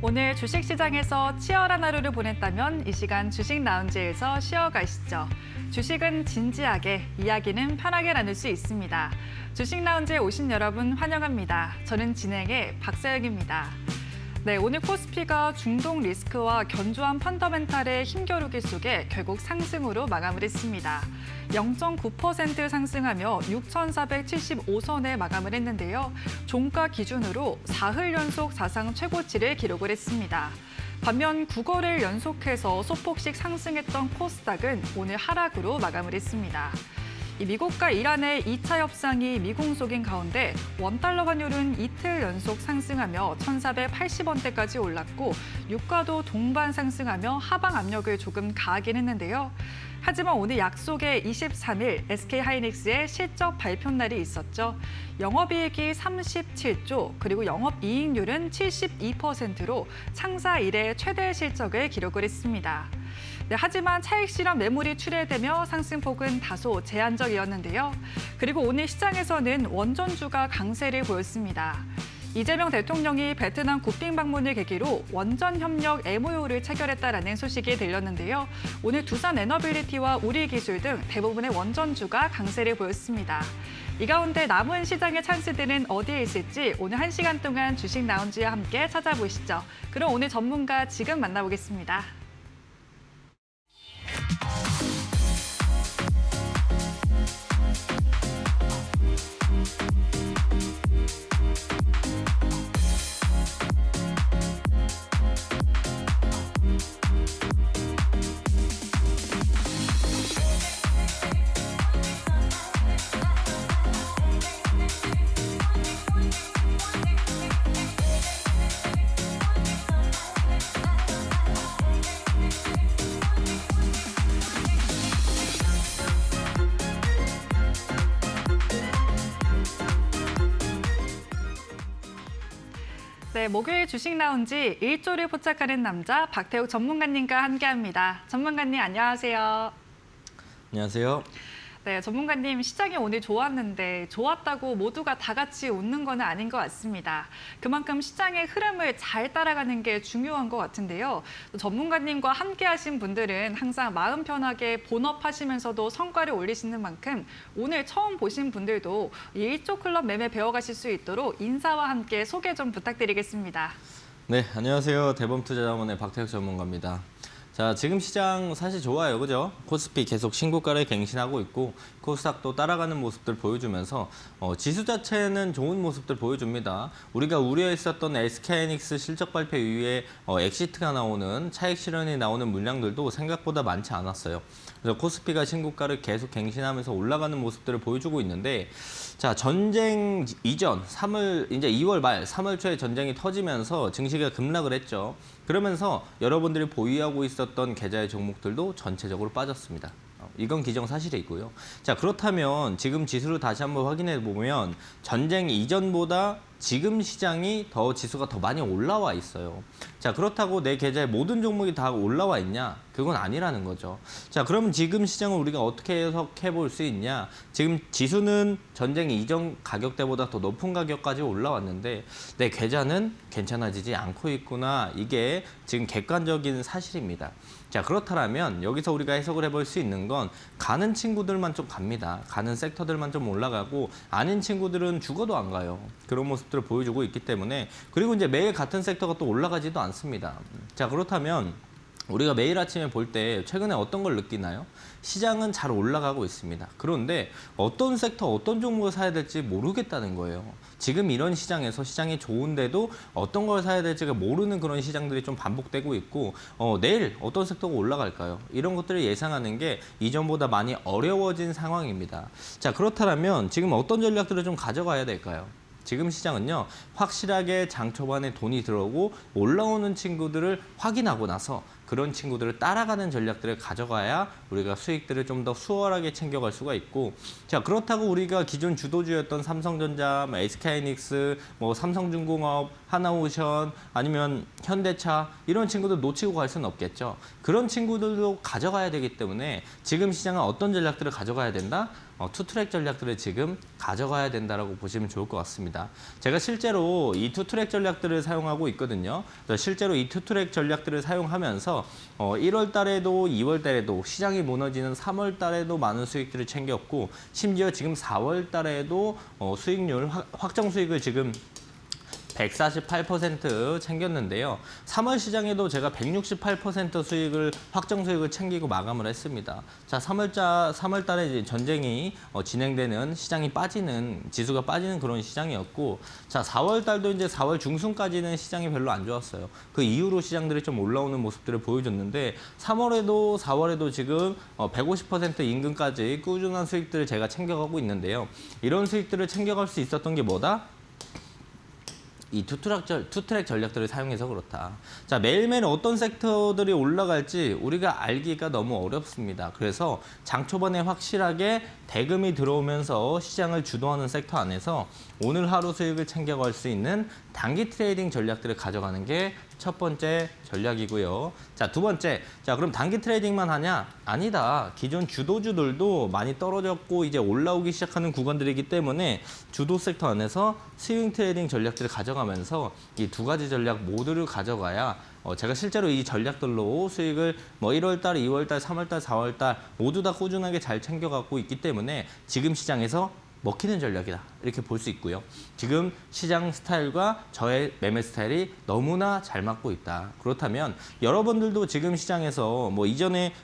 오늘 주식시장에서 치열한 하루를 보냈다면 이 시간 주식 라운지에서 쉬어가시죠. 주식은 진지하게, 이야기는 편하게 나눌 수 있습니다. 주식 라운지에 오신 여러분 환영합니다. 저는 진행의 박서영입니다. 네, 오늘 코스피가 중동 리스크와 견조한 펀더멘탈의 힘겨루기 속에 결국 상승으로 마감을 했습니다. 0.9% 상승하며 6,475선에 마감을 했는데요. 종가 기준으로 4흘 연속 사상 최고치를 기록을 했습니다. 반면 9거래일 연속해서 소폭씩 상승했던 코스닥은 오늘 하락으로 마감을 했습니다. 미국과 이란의 2차 협상이 미공속인 가운데 원달러 환율은 이틀 연속 상승하며 1,480원대까지 올랐고 유가도 동반 상승하며 하방 압력을 조금 가하긴 했는데요. 하지만 오늘 약속의 23일 SK하이닉스의 실적 발표 날이 있었죠. 영업이익이 37조, 그리고 영업이익률은 72%로 창사 이래 최대 실적을 기록을 했습니다. 네, 하지만 차익 실현 매물이 출회되며 상승폭은 다소 제한적이었는데요. 그리고 오늘 시장에서는 원전주가 강세를 보였습니다. 이재명 대통령이 베트남 국빈 방문을 계기로 원전 협력 MOU를 체결했다라는 소식이 들렸는데요. 오늘 두산 에너빌리티와 우리기술 등 대부분의 원전주가 강세를 보였습니다. 이 가운데 남은 시장의 찬스들은 어디에 있을지 오늘 1시간 동안 주식 라운지와 함께 찾아보시죠. 그럼 오늘 전문가 지금 만나보겠습니다. 네, 목요일 주식 라운지 1조를 포착하는 남자 박태욱 전문가님과 함께합니다. 전문가님 안녕하세요. 안녕하세요. 네, 전문가님 시장이 오늘 좋았는데 좋았다고 모두가 다 같이 웃는 건 아닌 것 같습니다. 그만큼 시장의 흐름을 잘 따라가는 게 중요한 것 같은데요. 전문가님과 함께하신 분들은 항상 마음 편하게 본업하시면서도 성과를 올리시는 만큼 오늘 처음 보신 분들도 이 1조 클럽 매매 배워가실 수 있도록 인사와 함께 소개 좀 부탁드리겠습니다. 네, 안녕하세요. 대범투자자문의 박태욱 전문가입니다. 자, 지금 시장 사실 좋아요, 그죠? 코스피 계속 신고가를 갱신하고 있고 코스닥도 따라가는 모습들 보여주면서 지수 자체는 좋은 모습들 보여줍니다. 우리가 우려했었던 SK하이닉스 실적 발표 이후에 엑시트가 나오는 차익 실현이 나오는 물량들도 생각보다 많지 않았어요. 그래서 코스피가 신고가를 계속 갱신하면서 올라가는 모습들을 보여주고 있는데, 자, 전쟁 이전 이제 2월 말 3월 초에 전쟁이 터지면서 증시가 급락을 했죠. 그러면서 여러분들이 보유하고 있었던 계좌의 종목들도 전체적으로 빠졌습니다. 이건 기정사실이고요. 자, 그렇다면 지금 지수를 다시 한번 확인해 보면 전쟁 이전보다 지금 시장이 지수가 더 많이 올라와 있어요. 자, 그렇다고 내 계좌의 모든 종목이 다 올라와 있냐? 그건 아니라는 거죠. 자, 그러면 지금 시장을 우리가 어떻게 해석해 볼 수 있냐? 지금 지수는 전쟁 이전 가격대보다 더 높은 가격까지 올라왔는데 내 계좌는 괜찮아지지 않고 있구나. 이게 지금 객관적인 사실입니다. 자, 그렇다면 여기서 우리가 해석을 해볼 수 있는 건 가는 친구들만 좀 갑니다. 가는 섹터들만 좀 올라가고 아닌 친구들은 죽어도 안 가요. 그런 모습들을 보여주고 있기 때문에, 그리고 이제 매일 같은 섹터가 또 올라가지도 않습니다. 자, 그렇다면 우리가 매일 아침에 볼 때 최근에 어떤 걸 느끼나요? 시장은 잘 올라가고 있습니다. 그런데 어떤 섹터, 어떤 종목을 사야 될지 모르겠다는 거예요. 지금 이런 시장에서 시장이 좋은데도 어떤 걸 사야 될지가 모르는 그런 시장들이 좀 반복되고 있고, 내일 어떤 섹터가 올라갈까요? 이런 것들을 예상하는 게 이전보다 많이 어려워진 상황입니다. 자, 그렇다면 지금 어떤 전략들을 좀 가져가야 될까요? 지금 시장은요, 확실하게 장 초반에 돈이 들어오고 올라오는 친구들을 확인하고 나서 그런 친구들을 따라가는 전략들을 가져가야 우리가 수익들을 좀 더 수월하게 챙겨갈 수가 있고, 자, 그렇다고 우리가 기존 주도주였던 삼성전자, SK하이닉스, 삼성중공업, 하나오션, 아니면 현대차 이런 친구들 놓치고 갈 수는 없겠죠. 그런 친구들도 가져가야 되기 때문에 지금 시장은 어떤 전략들을 가져가야 된다? 투트랙 전략들을 지금 가져가야 된다라고 보시면 좋을 것 같습니다. 제가 실제로 이 투트랙 전략들을 사용하고 있거든요. 실제로 이 투트랙 전략들을 사용하면서 1월 달에도 2월 달에도 시장이 무너지는 3월 달에도 많은 수익들을 챙겼고, 심지어 지금 4월 달에도 수익률 확정 수익을 지금 148% 챙겼는데요. 3월 시장에도 제가 168% 수익을 확정 수익을 챙기고 마감을 했습니다. 자, 3월 달에 이제 전쟁이 진행되는 시장이 빠지는 지수가 빠지는 그런 시장이었고, 자, 4월 달도 이제 4월 중순까지는 시장이 별로 안 좋았어요. 그 이후로 시장들이 좀 올라오는 모습들을 보여줬는데 3월에도 4월에도 지금 150% 인근까지 꾸준한 수익들을 제가 챙겨가고 있는데요. 이런 수익들을 챙겨갈 수 있었던 게 뭐다? 이 투트랙 전략들을 사용해서 그렇다. 자, 매일매일 어떤 섹터들이 올라갈지 우리가 알기가 너무 어렵습니다. 그래서 장 초반에 확실하게 대금이 들어오면서 시장을 주도하는 섹터 안에서 오늘 하루 수익을 챙겨갈 수 있는 단기 트레이딩 전략들을 가져가는 게 첫 번째 전략이고요. 자, 두 번째. 자, 그럼 단기 트레이딩만 하냐? 아니다. 기존 주도주들도 많이 떨어졌고 이제 올라오기 시작하는 구간들이기 때문에 주도 섹터 안에서 스윙 트레이딩 전략들을 가져가면서 이 두 가지 전략 모두를 가져가야 제가 실제로 이 전략들로 수익을 1월 달, 2월 달, 3월 달, 4월 달 모두 다 꾸준하게 잘 챙겨가고 있기 때문에 지금 시장에서 먹히는 전략이다. 이렇게 볼 수 있고요. 지금 시장 스타일과 저의 매매 스타일이 너무나 잘 맞고 있다. 그렇다면 여러분들도 지금 시장에서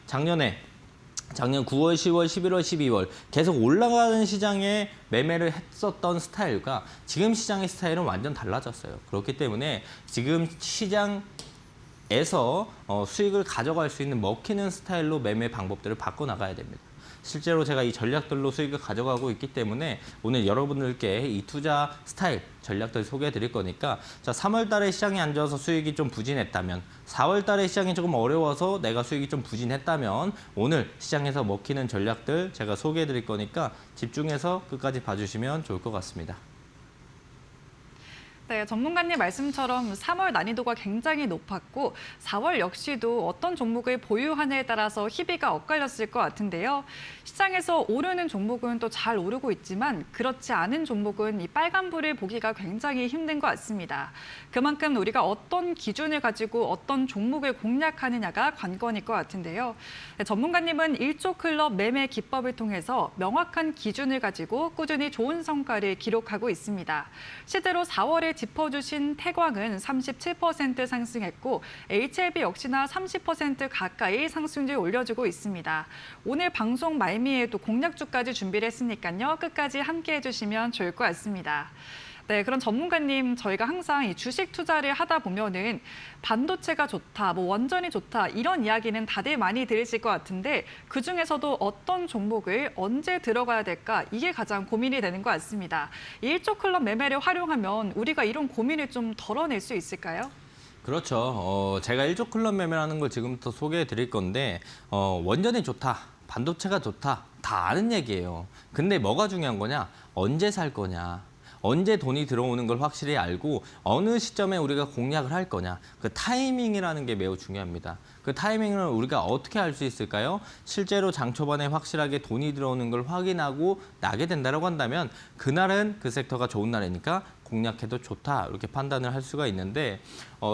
작년 9월, 10월, 11월, 12월 계속 올라가는 시장에 매매를 했었던 스타일과 지금 시장의 스타일은 완전 달라졌어요. 그렇기 때문에 지금 시장에서 수익을 가져갈 수 있는 먹히는 스타일로 매매 방법들을 바꿔나가야 됩니다. 실제로 제가 이 전략들로 수익을 가져가고 있기 때문에 오늘 여러분들께 이 투자 스타일 전략들 소개해 드릴 거니까, 자, 3월 달에 시장이 안 좋아서 수익이 좀 부진했다면, 4월 달에 시장이 조금 어려워서 내가 수익이 좀 부진했다면 오늘 시장에서 먹히는 전략들 제가 소개해 드릴 거니까 집중해서 끝까지 봐주시면 좋을 것 같습니다. 네, 전문가님 말씀처럼 3월 난이도가 굉장히 높았고 4월 역시도 어떤 종목을 보유하느냐에 따라서 희비가 엇갈렸을 것 같은데요. 시장에서 오르는 종목은 또 잘 오르고 있지만 그렇지 않은 종목은 이 빨간불을 보기가 굉장히 힘든 것 같습니다. 그만큼 우리가 어떤 기준을 가지고 어떤 종목을 공략하느냐가 관건일 것 같은데요. 네, 전문가님은 1조 클럽 매매 기법을 통해서 명확한 기준을 가지고 꾸준히 좋은 성과를 기록하고 있습니다. 실제로 4월에 짚어주신 태광은 37% 상승했고 HLB 역시나 30% 가까이 상승률 올려주고 있습니다. 오늘 방송 말미에도 공략주까지 준비를 했으니까요. 끝까지 함께 해주시면 좋을 것 같습니다. 네, 그럼 전문가님, 저희가 항상 이 주식 투자를 하다 보면은 반도체가 좋다, 원전이 좋다 이런 이야기는 다들 많이 들으실 것 같은데 그 중에서도 어떤 종목을 언제 들어가야 될까 이게 가장 고민이 되는 것 같습니다. 1조 클럽 매매를 활용하면 우리가 이런 고민을 좀 덜어낼 수 있을까요? 그렇죠. 제가 1조 클럽 매매라는 걸 지금부터 소개해 드릴 건데 원전이 좋다, 반도체가 좋다 다 아는 얘기예요. 근데 뭐가 중요한 거냐? 언제 살 거냐? 언제 돈이 들어오는 걸 확실히 알고 어느 시점에 우리가 공략을 할 거냐. 그 타이밍이라는 게 매우 중요합니다. 그 타이밍을 우리가 어떻게 알 수 있을까요? 실제로 장 초반에 확실하게 돈이 들어오는 걸 확인하고 나게 된다고 한다면 그날은 그 섹터가 좋은 날이니까 공략해도 좋다 이렇게 판단을 할 수가 있는데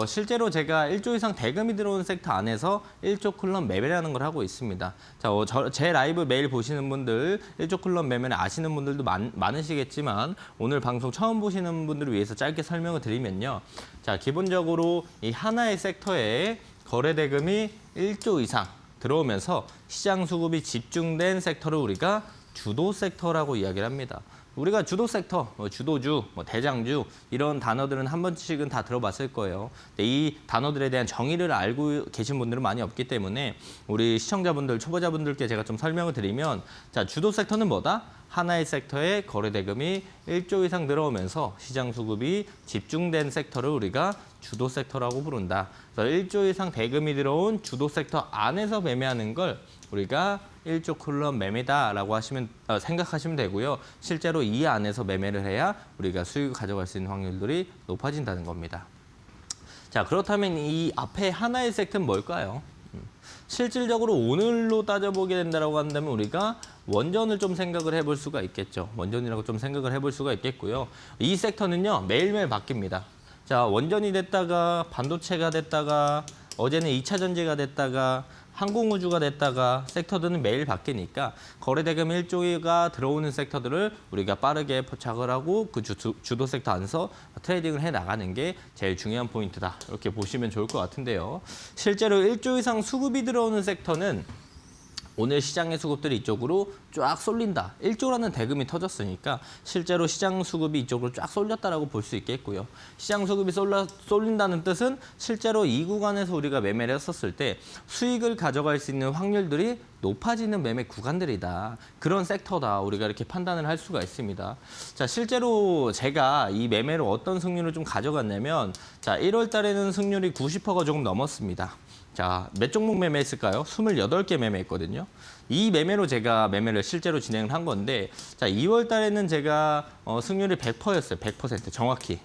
실제로 제가 1조 이상 대금이 들어오는 섹터 안에서 1조 클럽 매매라는 걸 하고 있습니다. 자, 제 라이브 매일 보시는 분들 1조 클럽 매매를 아시는 분들도 많으시겠지만 오늘 방송 처음 보시는 분들을 위해서 짧게 설명을 드리면요. 자, 기본적으로 이 하나의 섹터에 거래 대금이 1조 이상 들어오면서 시장 수급이 집중된 섹터를 우리가 주도 섹터라고 이야기를 합니다. 우리가 주도 섹터, 주도주, 대장주 이런 단어들은 한 번씩은 다 들어봤을 거예요. 근데 이 단어들에 대한 정의를 알고 계신 분들은 많이 없기 때문에 우리 시청자분들, 초보자분들께 제가 좀 설명을 드리면 자, 주도 섹터는 뭐다? 하나의 섹터에 거래 대금이 1조 이상 들어오면서 시장 수급이 집중된 섹터를 우리가 주도 섹터라고 부른다. 그래서 1조 이상 대금이 들어온 주도 섹터 안에서 매매하는 걸 우리가 1조 클럽 매매다라고 생각하시면 되고요. 실제로 이 안에서 매매를 해야 우리가 수익을 가져갈 수 있는 확률들이 높아진다는 겁니다. 자, 그렇다면 이 앞에 하나의 섹터는 뭘까요? 실질적으로 오늘로 따져보게 된다고 한다면 우리가 원전을 좀 생각을 해볼 수가 있겠죠. 원전이라고 좀 생각을 해볼 수가 있겠고요. 이 섹터는요, 매일매일 바뀝니다. 자, 원전이 됐다가 반도체가 됐다가 어제는 2차 전지가 됐다가 항공우주가 됐다가 섹터들은 매일 바뀌니까 거래대금 1조가 들어오는 섹터들을 우리가 빠르게 포착을 하고 그 주도 섹터 안에서 트레이딩을 해나가는 게 제일 중요한 포인트다. 이렇게 보시면 좋을 것 같은데요. 실제로 1조 이상 수급이 들어오는 섹터는 오늘 시장의 수급들이 이쪽으로 쫙 쏠린다. 1조라는 대금이 터졌으니까 실제로 시장 수급이 이쪽으로 쫙 쏠렸다라고 볼 수 있겠고요. 시장 수급이 쏠린다는 뜻은 실제로 이 구간에서 우리가 매매를 했었을 때 수익을 가져갈 수 있는 확률들이 높아지는 매매 구간들이다. 그런 섹터다. 우리가 이렇게 판단을 할 수가 있습니다. 자, 실제로 제가 이 매매로 어떤 승률을 좀 가져갔냐면 자, 1월 달에는 승률이 90%가 조금 넘었습니다. 자, 몇 종목 매매했을까요? 28개 매매했거든요. 이 매매로 제가 매매를 실제로 진행을 한 건데 자, 2월 달에는 제가 승률이 100%였어요. 100% 정확히.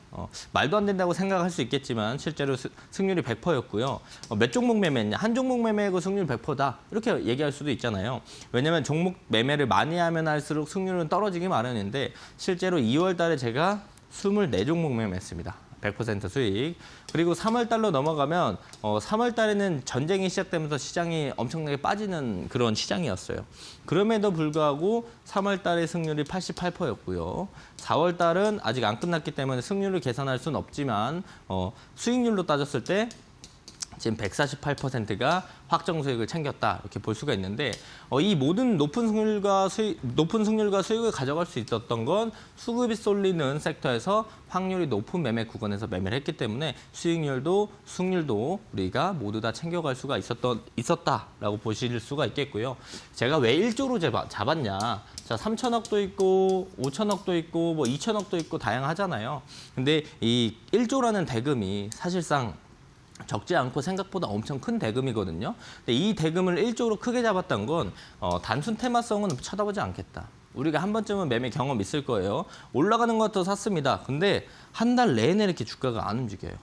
말도 안 된다고 생각할 수 있겠지만 실제로 승률이 100%였고요. 몇 종목 매매했냐? 한 종목 매매하고 승률 100%다. 이렇게 얘기할 수도 있잖아요. 왜냐하면 종목 매매를 많이 하면 할수록 승률은 떨어지기 마련인데 실제로 2월 달에 제가 24종목 매매했습니다. 100% 수익. 그리고 3월 달로 넘어가면 3월 달에는 전쟁이 시작되면서 시장이 엄청나게 빠지는 그런 시장이었어요. 그럼에도 불구하고 3월 달의 승률이 88%였고요. 4월 달은 아직 안 끝났기 때문에 승률을 계산할 수는 없지만 수익률로 따졌을 때 지금 148%가 확정 수익을 챙겼다 이렇게 볼 수가 있는데 이 모든 높은 승률과 수익을 가져갈 수 있었던 건 수급이 쏠리는 섹터에서 확률이 높은 매매 구간에서 매매를 했기 때문에 수익률도 승률도 우리가 모두 다 챙겨갈 수가 있었다라고 보실 수가 있겠고요. 제가 왜 1조로 잡았냐? 자, 3천억도 있고 5천억도 있고 뭐 2천억도 있고 다양하잖아요. 근데 이 1조라는 대금이 사실상 적지 않고 생각보다 엄청 큰 대금이거든요. 근데 이 대금을 1조로 크게 잡았던 건 단순 테마성은 쳐다보지 않겠다. 우리가 한 번쯤은 매매 경험 있을 거예요. 올라가는 것도 샀습니다. 근데 한 달 내내 이렇게 주가가 안 움직여요.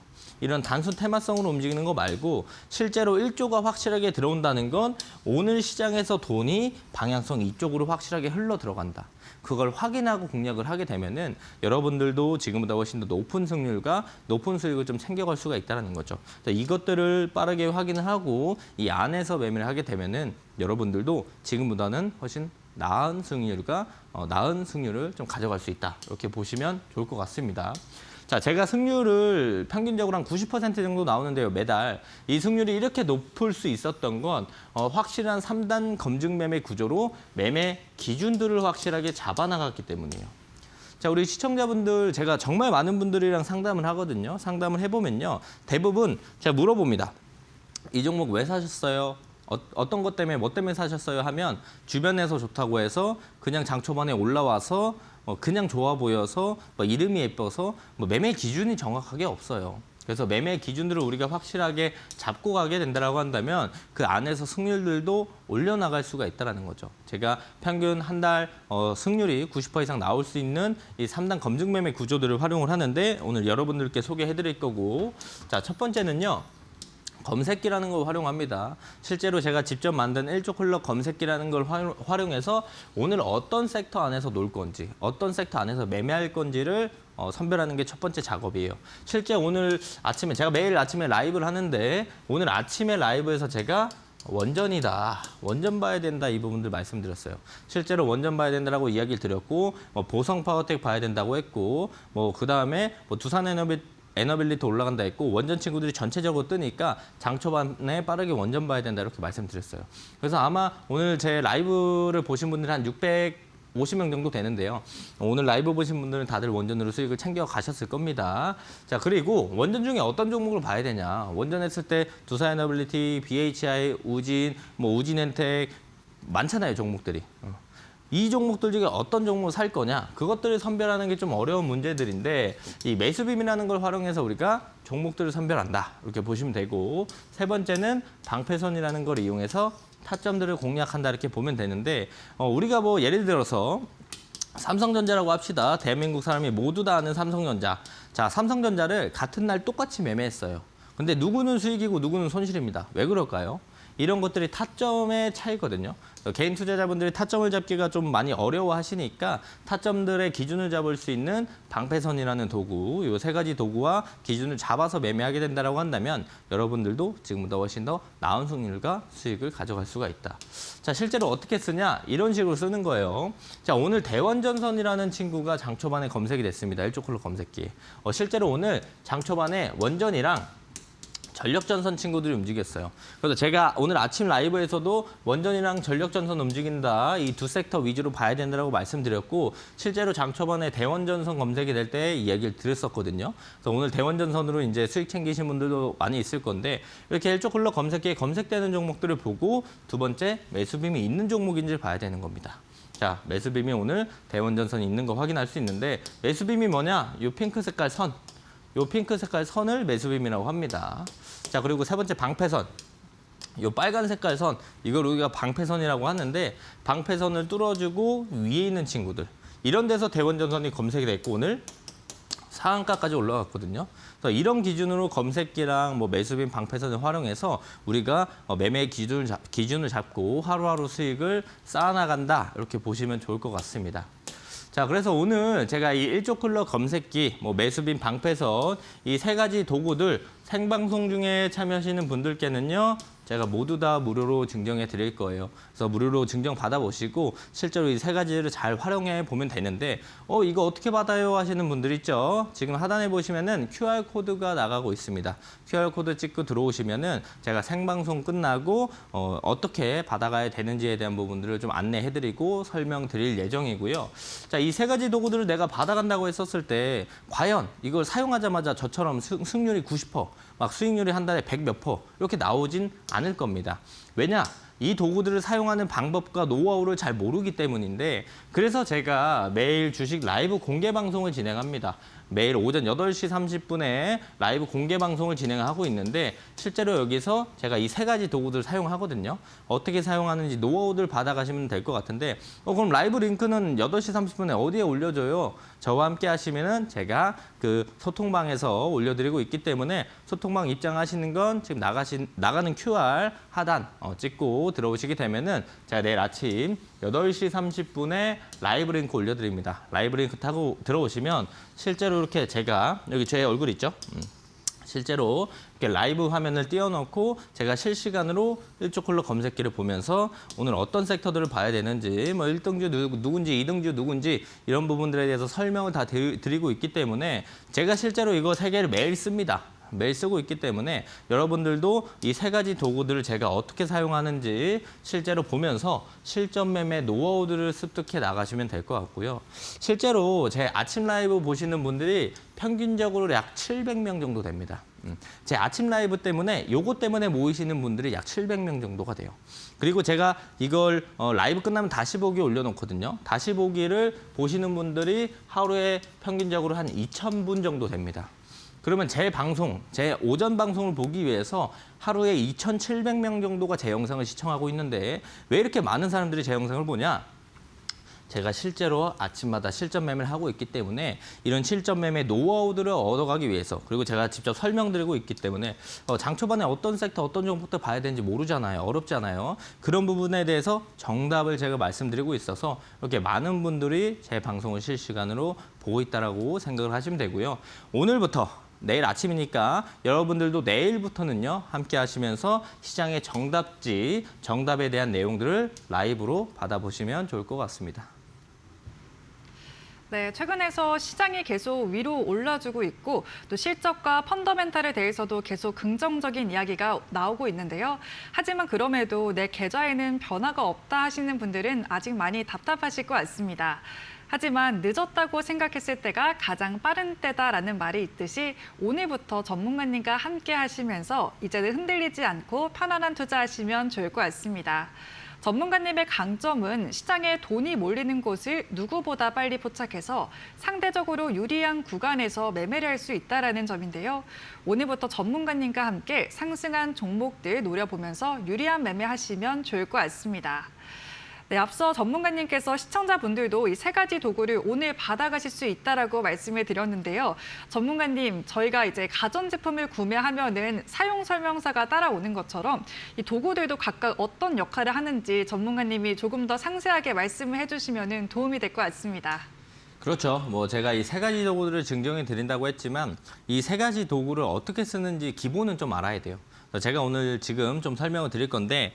이런 단순 테마성으로 움직이는 거 말고 실제로 1조가 확실하게 들어온다는 건 오늘 시장에서 돈이 방향성 이쪽으로 확실하게 흘러 들어간다. 그걸 확인하고 공략을 하게 되면은 여러분들도 지금보다 훨씬 더 높은 승률과 높은 수익을 좀 챙겨갈 수가 있다는 거죠. 이것들을 빠르게 확인을 하고 이 안에서 매매를 하게 되면은 여러분들도 지금보다는 훨씬 나은 승률을 좀 가져갈 수 있다. 이렇게 보시면 좋을 것 같습니다. 자, 제가 승률을 평균적으로 한 90% 정도 나오는데요, 매달. 이 승률이 이렇게 높을 수 있었던 건 확실한 3단 검증 매매 구조로 매매 기준들을 확실하게 잡아나갔기 때문이에요. 자, 우리 시청자분들 제가 정말 많은 분들이랑 상담을 하거든요. 상담을 해보면요. 대부분 제가 물어봅니다. 이 종목 왜 사셨어요? 어떤 것 때문에 뭐 때문에 사셨어요? 하면 주변에서 좋다고 해서 그냥 장 초반에 올라와서 그냥 좋아 보여서 이름이 예뻐서 매매 기준이 정확하게 없어요. 그래서 매매 기준들을 우리가 확실하게 잡고 가게 된다고 한다면 그 안에서 승률들도 올려나갈 수가 있다는 거죠. 제가 평균 한 달 승률이 90% 이상 나올 수 있는 이 3단 검증 매매 구조들을 활용을 하는데 오늘 여러분들께 소개해 드릴 거고 자, 첫 번째는요. 검색기라는 걸 활용합니다. 실제로 제가 직접 만든 1조 클럽 검색기라는 걸 활용해서 오늘 어떤 섹터 안에서 놀 건지, 어떤 섹터 안에서 매매할 건지를 선별하는 게 첫 번째 작업이에요. 실제 오늘 아침에 제가 매일 아침에 라이브를 하는데 오늘 아침에 라이브에서 제가 원전이다, 원전 봐야 된다 이 부분들 말씀드렸어요. 실제로 원전 봐야 된다라고 이야기를 드렸고 보성 파워텍 봐야 된다고 했고 그다음에 두산 에너빌리티 올라간다 했고 원전 친구들이 전체적으로 뜨니까 장 초반에 빠르게 원전 봐야 된다 이렇게 말씀드렸어요. 그래서 아마 오늘 제 라이브를 보신 분들이 한 50명 정도 되는데요. 오늘 라이브 보신 분들은 다들 원전으로 수익을 챙겨 가셨을 겁니다. 자, 그리고 원전 중에 어떤 종목을 봐야 되냐. 원전했을 때 두산에너빌리티, BHI, 우진, 뭐 우진엔텍 많잖아요, 종목들이. 이 종목들 중에 어떤 종목을 살 거냐, 그것들을 선별하는 게 좀 어려운 문제들인데 이 매수빔이라는 걸 활용해서 우리가 종목들을 선별한다, 이렇게 보시면 되고, 세 번째는 방패선이라는 걸 이용해서 타점들을 공략한다, 이렇게 보면 되는데, 우리가 뭐 예를 들어서 삼성전자라고 합시다. 대한민국 사람이 모두 다 아는 삼성전자. 자, 삼성전자를 같은 날 똑같이 매매했어요. 근데 누구는 수익이고 누구는 손실입니다. 왜 그럴까요? 이런 것들이 타점의 차이거든요. 개인 투자자분들이 타점을 잡기가 좀 많이 어려워하시니까 타점들의 기준을 잡을 수 있는 방패선이라는 도구, 이 세 가지 도구와 기준을 잡아서 매매하게 된다고 한다면 여러분들도 지금보다 훨씬 더 나은 승률과 수익을 가져갈 수가 있다. 자, 실제로 어떻게 쓰냐? 이런 식으로 쓰는 거예요. 자, 오늘 대원전선이라는 친구가 장초반에 검색이 됐습니다. 일조클로 검색기. 실제로 오늘 장초반에 원전이랑 전력전선 친구들이 움직였어요. 그래서 제가 오늘 아침 라이브에서도 원전이랑 전력전선 움직인다, 이 두 섹터 위주로 봐야 된다고 말씀드렸고, 실제로 장초반에 대원전선 검색이 될 때 이야기를 드렸었거든요. 그래서 오늘 대원전선으로 이제 수익 챙기신 분들도 많이 있을 건데, 이렇게 일조클로 검색기에 검색되는 종목들을 보고 두 번째 매수빔이 있는 종목인지를 봐야 되는 겁니다. 자, 매수빔이 오늘 대원전선이 있는 거 확인할 수 있는데, 매수빔이 뭐냐? 이 핑크 색깔 선. 요 핑크 색깔 선을 매수빔이라고 합니다. 자, 그리고 세 번째 방패선. 요 빨간 색깔 선, 이걸 우리가 방패선이라고 하는데, 방패선을 뚫어주고 위에 있는 친구들. 이런 데서 대원전선이 검색이 됐고 오늘 상한가까지 올라갔거든요. 그래서 이런 기준으로 검색기랑 뭐 매수빔 방패선을 활용해서 우리가 매매 기준을 잡고 하루하루 수익을 쌓아나간다, 이렇게 보시면 좋을 것 같습니다. 자, 그래서 오늘 제가 이 일조클러 검색기, 뭐 매수빔, 방패선, 이 세 가지 도구들 생방송 중에 참여하시는 분들께는요, 제가 모두 다 무료로 증정해 드릴 거예요. 그래서 무료로 증정 받아보시고 실제로 이 세 가지를 잘 활용해 보면 되는데, 이거 어떻게 받아요 하시는 분들 있죠. 지금 하단에 보시면은 QR코드가 나가고 있습니다. QR코드 찍고 들어오시면은 제가 생방송 끝나고 어떻게 받아가야 되는지에 대한 부분들을 좀 안내해 드리고 설명드릴 예정이고요. 자, 이 세 가지 도구들을 내가 받아간다고 했었을 때 과연 이걸 사용하자마자 저처럼 승률이 90%, 막 수익률이 한 달에 100 몇 퍼 이렇게 나오진 않을 겁니다. 왜냐? 이 도구들을 사용하는 방법과 노하우를 잘 모르기 때문인데, 그래서 제가 매일 주식 라이브 공개 방송을 진행합니다. 매일 오전 8시 30분에 라이브 공개 방송을 진행하고 있는데, 실제로 여기서 제가 이 세 가지 도구들을 사용하거든요. 어떻게 사용하는지 노하우들 받아가시면 될 것 같은데, 그럼 라이브 링크는 8시 30분에 어디에 올려줘요? 저와 함께 하시면은 제가 그 소통방에서 올려드리고 있기 때문에 소통방 입장하시는 건 지금 나가는 QR 하단 찍고 들어오시게 되면은 제가 내일 아침 8시 30분에 라이브 링크 올려드립니다. 라이브 링크 타고 들어오시면 실제로 이렇게 제가 여기 제 얼굴 있죠? 실제로 이렇게 라이브 화면을 띄워놓고 제가 실시간으로 일조클로 검색기를 보면서 오늘 어떤 섹터들을 봐야 되는지, 뭐 1등주 누군지, 2등주 누군지 이런 부분들에 대해서 설명을 다 드리고 있기 때문에 제가 실제로 이거 세 개를 매일 씁니다. 매일 쓰고 있기 때문에 여러분들도 이 세 가지 도구들을 제가 어떻게 사용하는지 실제로 보면서 실전 매매 노하우들을 습득해 나가시면 될 것 같고요. 실제로 제 아침 라이브 보시는 분들이 평균적으로 약 700명 정도 됩니다. 제 아침 라이브 때문에 요거 때문에 모이시는 분들이 약 700명 정도가 돼요. 그리고 제가 이걸 라이브 끝나면 다시 보기 올려놓거든요. 다시 보기를 보시는 분들이 하루에 평균적으로 한 2,000분 정도 됩니다. 그러면 제 방송, 제 오전 방송을 보기 위해서 하루에 2,700명 정도가 제 영상을 시청하고 있는데 왜 이렇게 많은 사람들이 제 영상을 보냐? 제가 실제로 아침마다 실전 매매를 하고 있기 때문에 이런 실전 매매 노하우들을 얻어가기 위해서, 그리고 제가 직접 설명드리고 있기 때문에 장 초반에 어떤 섹터, 어떤 종목부터 봐야 되는지 모르잖아요. 어렵잖아요. 그런 부분에 대해서 정답을 제가 말씀드리고 있어서 이렇게 많은 분들이 제 방송을 실시간으로 보고 있다라고 생각을 하시면 되고요. 오늘부터 내일 아침이니까 여러분들도 내일부터는요, 함께 하시면서 시장의 정답지, 정답에 대한 내용들을 라이브로 받아보시면 좋을 것 같습니다. 네, 최근에서 시장이 계속 위로 올라주고 있고 또 실적과 펀더멘탈에 대해서도 계속 긍정적인 이야기가 나오고 있는데요. 하지만 그럼에도 내 계좌에는 변화가 없다 하시는 분들은 아직 많이 답답하실 것 같습니다. 하지만 늦었다고 생각했을 때가 가장 빠른 때다라는 말이 있듯이 오늘부터 전문가님과 함께 하시면서 이제는 흔들리지 않고 편안한 투자하시면 좋을 것 같습니다. 전문가님의 강점은 시장에 돈이 몰리는 곳을 누구보다 빨리 포착해서 상대적으로 유리한 구간에서 매매를 할 수 있다는 점인데요. 오늘부터 전문가님과 함께 상승한 종목들 노려보면서 유리한 매매하시면 좋을 것 같습니다. 네, 앞서 전문가님께서 시청자분들도 이 세 가지 도구를 오늘 받아가실 수 있다라고 말씀을 드렸는데요. 전문가님, 저희가 이제 가전제품을 구매하면은 사용 설명서가 따라오는 것처럼 이 도구들도 각각 어떤 역할을 하는지 전문가님이 조금 더 상세하게 말씀을 해주시면 도움이 될 것 같습니다. 그렇죠. 뭐 제가 이 세 가지 도구들을 증정해 드린다고 했지만 이 세 가지 도구를 어떻게 쓰는지 기본은 좀 알아야 돼요. 제가 오늘 지금 좀 설명을 드릴 건데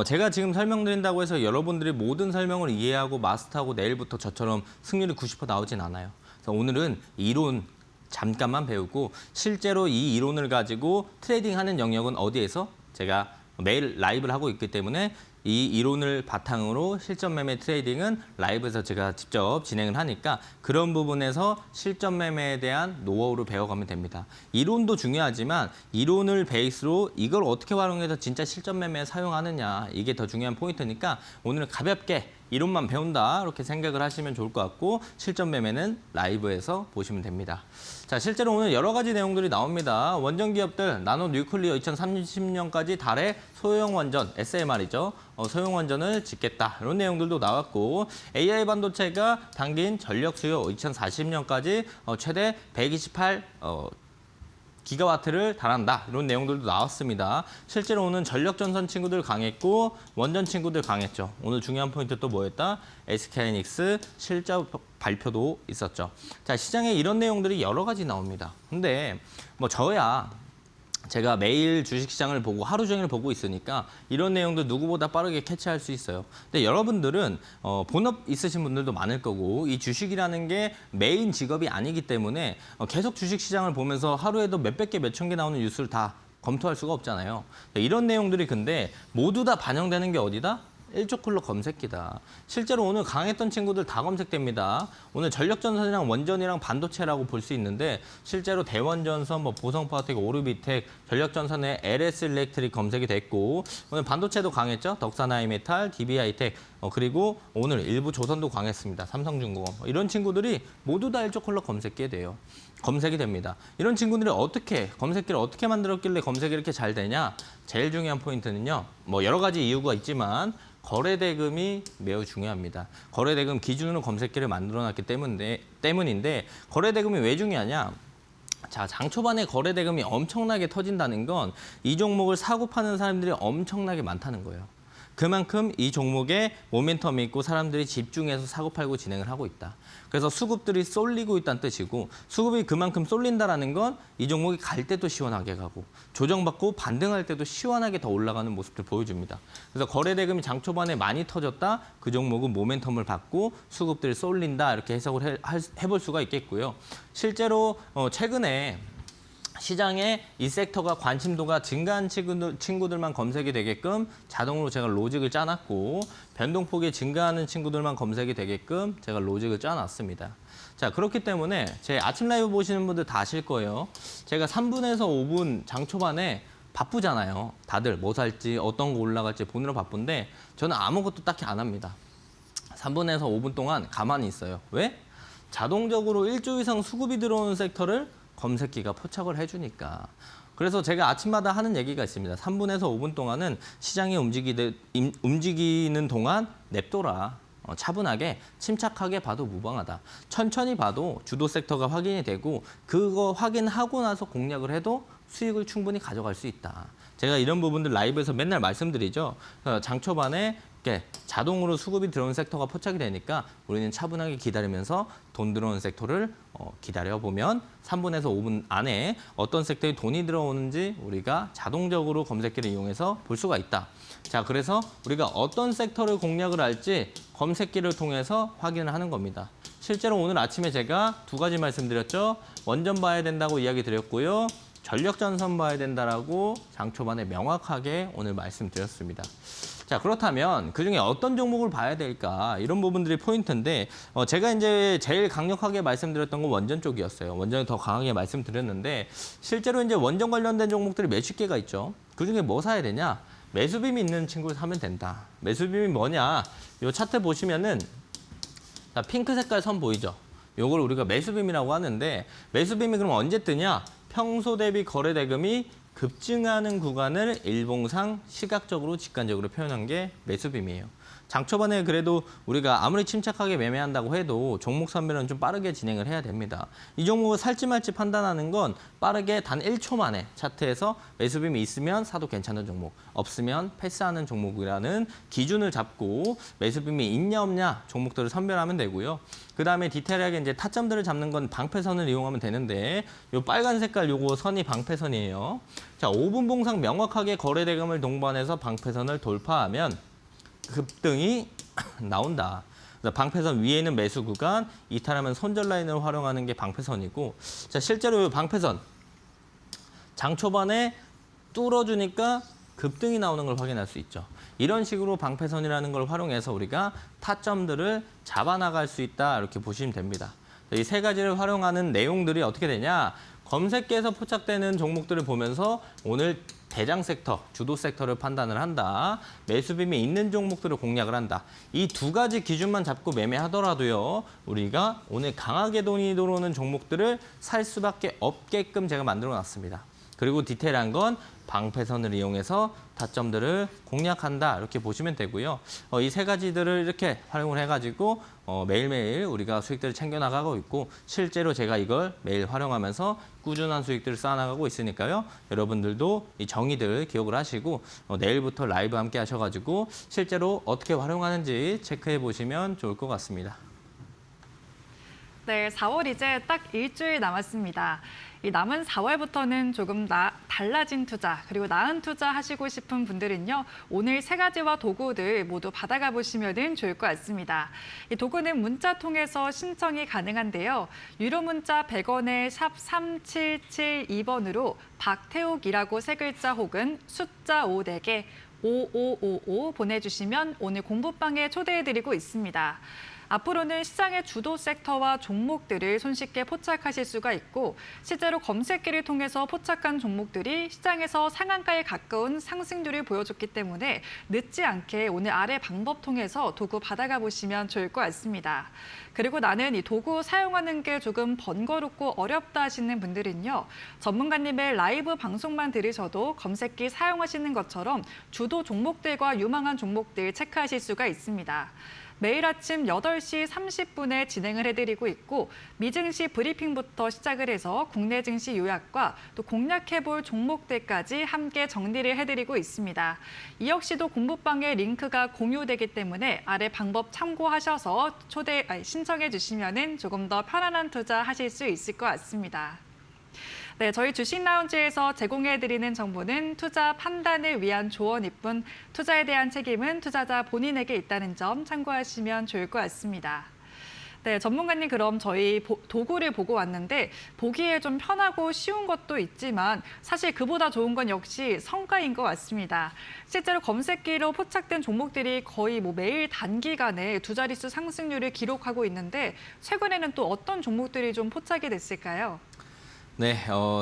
제가 지금 설명드린다고 해서 여러분들이 모든 설명을 이해하고 마스터하고 내일부터 저처럼 승률이 90% 나오진 않아요. 그래서 오늘은 이론 잠깐만 배우고 실제로 이 이론을 가지고 트레이딩하는 영역은 어디에서 제가 매일 라이브를 하고 있기 때문에 이 이론을 바탕으로 실전 매매 트레이딩은 라이브에서 제가 직접 진행을 하니까 그런 부분에서 실전 매매에 대한 노하우를 배워가면 됩니다. 이론도 중요하지만 이론을 베이스로 이걸 어떻게 활용해서 진짜 실전 매매에 사용하느냐 이게 더 중요한 포인트니까 오늘은 가볍게 이론만 배운다 이렇게 생각을 하시면 좋을 것 같고 실전 매매는 라이브에서 보시면 됩니다. 자, 실제로 오늘 여러 가지 내용들이 나옵니다. 원전 기업들 나노 뉴클리어 2030년까지 달에 소형 원전 SMR이죠. 소형 원전을 짓겠다 이런 내용들도 나왔고 AI 반도체가 당긴 전력 수요 2040년까지 최대 128 기가와트를 달한다 이런 내용들도 나왔습니다. 실제로 오늘 전력 전선 친구들 강했고 원전 친구들 강했죠. 오늘 중요한 포인트 또 뭐였다? SK하이닉스 실적 발표도 있었죠. 자, 시장에 이런 내용들이 여러 가지 나옵니다. 근데 뭐 저야 제가 매일 주식시장을 보고 하루 종일 보고 있으니까 이런 내용도 누구보다 빠르게 캐치할 수 있어요. 근데 여러분들은 본업 있으신 분들도 많을 거고 이 주식이라는 게 메인 직업이 아니기 때문에 계속 주식시장을 보면서 하루에도 몇백 개, 몇천 개 나오는 뉴스를 다 검토할 수가 없잖아요. 이런 내용들이 근데 모두 다 반영되는 게 어디다? 일조클로 검색기다. 실제로 오늘 강했던 친구들 다 검색됩니다. 오늘 전력전선이랑 원전이랑 반도체라고 볼 수 있는데 실제로 대원전선, 뭐 보성파워텍, 오르비텍, 전력전선에 LS 일렉트릭 검색이 됐고 오늘 반도체도 강했죠. 덕산하이메탈, DB하이텍 그리고 오늘 일부 조선도 강했습니다. 삼성중공업 이런 친구들이 모두 다 일조클로 검색기에 돼요. 검색이 됩니다. 이런 친구들이 어떻게 검색기를 어떻게 만들었길래 검색이 이렇게 잘 되냐? 제일 중요한 포인트는요. 뭐 여러 가지 이유가 있지만 거래대금이 매우 중요합니다. 거래대금 기준으로 검색기를 만들어놨기 때문인데 거래대금이 왜 중요하냐? 자, 장 초반에 거래대금이 엄청나게 터진다는 건 이 종목을 사고 파는 사람들이 엄청나게 많다는 거예요. 그만큼 이 종목에 모멘텀이 있고 사람들이 집중해서 사고 팔고 진행을 하고 있다. 그래서 수급들이 쏠리고 있다는 뜻이고 수급이 그만큼 쏠린다라는 건 이 종목이 갈 때도 시원하게 가고 조정받고 반등할 때도 시원하게 더 올라가는 모습들 보여줍니다. 그래서 거래대금이 장 초반에 많이 터졌다. 그 종목은 모멘텀을 받고 수급들이 쏠린다. 이렇게 해석을 해볼 수가 있겠고요. 실제로 최근에 시장에 이 섹터가 관심도가 증가한 친구들만 검색이 되게끔 자동으로 제가 로직을 짜놨고 변동폭이 증가하는 친구들만 검색이 되게끔 제가 로직을 짜놨습니다. 자, 그렇기 때문에 제 아침 라이브 보시는 분들 다 아실 거예요. 제가 3분에서 5분 장 초반에 바쁘잖아요. 다들 뭐 살지 어떤 거 올라갈지 보느라 바쁜데 저는 아무것도 딱히 안 합니다. 3분에서 5분 동안 가만히 있어요. 왜? 자동적으로 1조 이상 수급이 들어오는 섹터를 검색기가 포착을 해주니까. 그래서 제가 아침마다 하는 얘기가 있습니다. 3분에서 5분 동안은 시장이 움직이는 동안 냅둬라. 차분하게 침착하게 봐도 무방하다. 천천히 봐도 주도 섹터가 확인이 되고 그거 확인하고 나서 공략을 해도 수익을 충분히 가져갈 수 있다. 제가 이런 부분들 라이브에서 맨날 말씀드리죠. 장 초반에 이렇게 자동으로 수급이 들어오는 섹터가 포착이 되니까 우리는 차분하게 기다리면서 돈 들어오는 섹터를 기다려보면 3분에서 5분 안에 어떤 섹터에 돈이 들어오는지 우리가 자동적으로 검색기를 이용해서 볼 수가 있다. 자, 그래서 우리가 어떤 섹터를 공략을 할지 검색기를 통해서 확인을 하는 겁니다. 실제로 오늘 아침에 제가 두 가지 말씀드렸죠. 원전 봐야 된다고 이야기 드렸고요. 전력 전선 봐야 된다라고 장 초반에 명확하게 오늘 말씀드렸습니다. 자, 그렇다면 그중에 어떤 종목을 봐야 될까? 이런 부분들이 포인트인데 제가 이제 제일 강력하게 말씀드렸던 건 원전 쪽이었어요. 원전을 더 강하게 말씀드렸는데 실제로 이제 원전 관련된 종목들이 몇십 개가 있죠. 그중에 뭐 사야 되냐? 매수빔이 있는 친구를 사면 된다. 매수빔이 뭐냐? 이 차트 보시면은 자, 핑크 색깔 선 보이죠? 요걸 우리가 매수빔이라고 하는데 매수빔이 그럼 언제 뜨냐? 평소 대비 거래 대금이 급증하는 구간을 일봉상 시각적으로 직관적으로 표현한 게 매수빔이에요. 장 초반에 그래도 우리가 아무리 침착하게 매매한다고 해도 종목 선별은 좀 빠르게 진행을 해야 됩니다. 이 종목을 살지 말지 판단하는 건 빠르게 단 1초 만에 차트에서 매수빔이 있으면 사도 괜찮은 종목, 없으면 패스하는 종목이라는 기준을 잡고 매수빔이 있냐 없냐 종목들을 선별하면 되고요. 그다음에 디테일하게 이제 타점들을 잡는 건 방패선을 이용하면 되는데 요 빨간 색깔 요거 선이 방패선이에요. 자, 5분 봉상 명확하게 거래 대금을 동반해서 방패선을 돌파하면 급등이 나온다. 방패선 위에는 매수 구간, 이탈하면 손절 라인을 활용하는 게 방패선이고, 자, 실제로 방패선 장 초반에 뚫어주니까 급등이 나오는 걸 확인할 수 있죠. 이런 식으로 방패선이라는 걸 활용해서 우리가 타점들을 잡아나갈 수 있다 이렇게 보시면 됩니다. 이 세 가지를 활용하는 내용들이 어떻게 되냐? 검색기에서 포착되는 종목들을 보면서 오늘 대장 섹터, 주도 섹터를 판단을 한다. 매수빔이 있는 종목들을 공략을 한다. 이 두 가지 기준만 잡고 매매하더라도요. 우리가 오늘 강하게 돈이 들어오는 종목들을 살 수밖에 없게끔 제가 만들어 놨습니다. 그리고 디테일한 건 방패선을 이용해서 타점들을 공략한다 이렇게 보시면 되고요. 이 세 가지들을 이렇게 활용을 해가지고 매일매일 우리가 수익들을 챙겨나가고 있고 실제로 제가 이걸 매일 활용하면서 꾸준한 수익들을 쌓아나가고 있으니까요. 여러분들도 이 정의들 기억을 하시고 내일부터 라이브 함께 하셔가지고 실제로 어떻게 활용하는지 체크해 보시면 좋을 것 같습니다. 네, 4월 이제 딱 일주일 남았습니다. 이 남은 4월부터는 조금 달라진 투자 그리고 나은 투자 하시고 싶은 분들은요. 오늘 세 가지와 도구들 모두 받아가 보시면 좋을 것 같습니다. 이 도구는 문자 통해서 신청이 가능한데요. 유료 문자 100원에 샵 3772번으로 박태욱이라고 세 글자 혹은 숫자 5개 5555 보내주시면 오늘 공부방에 초대해드리고 있습니다. 앞으로는 시장의 주도 섹터와 종목들을 손쉽게 포착하실 수가 있고 실제로 검색기를 통해서 포착한 종목들이 시장에서 상한가에 가까운 상승률을 보여줬기 때문에 늦지 않게 오늘 아래 방법 통해서 도구 받아가 보시면 좋을 것 같습니다. 그리고 나는 이 도구 사용하는 게 조금 번거롭고 어렵다 하시는 분들은요. 전문가님의 라이브 방송만 들으셔도 검색기 사용하시는 것처럼 주도 종목들과 유망한 종목들 체크하실 수가 있습니다. 매일 아침 8시 30분에 진행을 해드리고 있고 미증시 브리핑부터 시작을 해서 국내 증시 요약과 또 공략해볼 종목들까지 함께 정리를 해드리고 있습니다. 이 역시도 공부방에 링크가 공유되기 때문에 아래 방법 참고하셔서 신청해 주시면 조금 더 편안한 투자 하실 수 있을 것 같습니다. 네, 저희 주식 라운지에서 제공해드리는 정보는 투자 판단을 위한 조언일 뿐 투자에 대한 책임은 투자자 본인에게 있다는 점 참고하시면 좋을 것 같습니다. 네, 전문가님 그럼 저희 도구를 보고 왔는데 보기에 좀 편하고 쉬운 것도 있지만 사실 그보다 좋은 건 역시 성과인 것 같습니다. 실제로 검색기로 포착된 종목들이 거의 매일 단기간에 두 자릿수 상승률을 기록하고 있는데 최근에는 또 어떤 종목들이 좀 포착이 됐을까요? 네,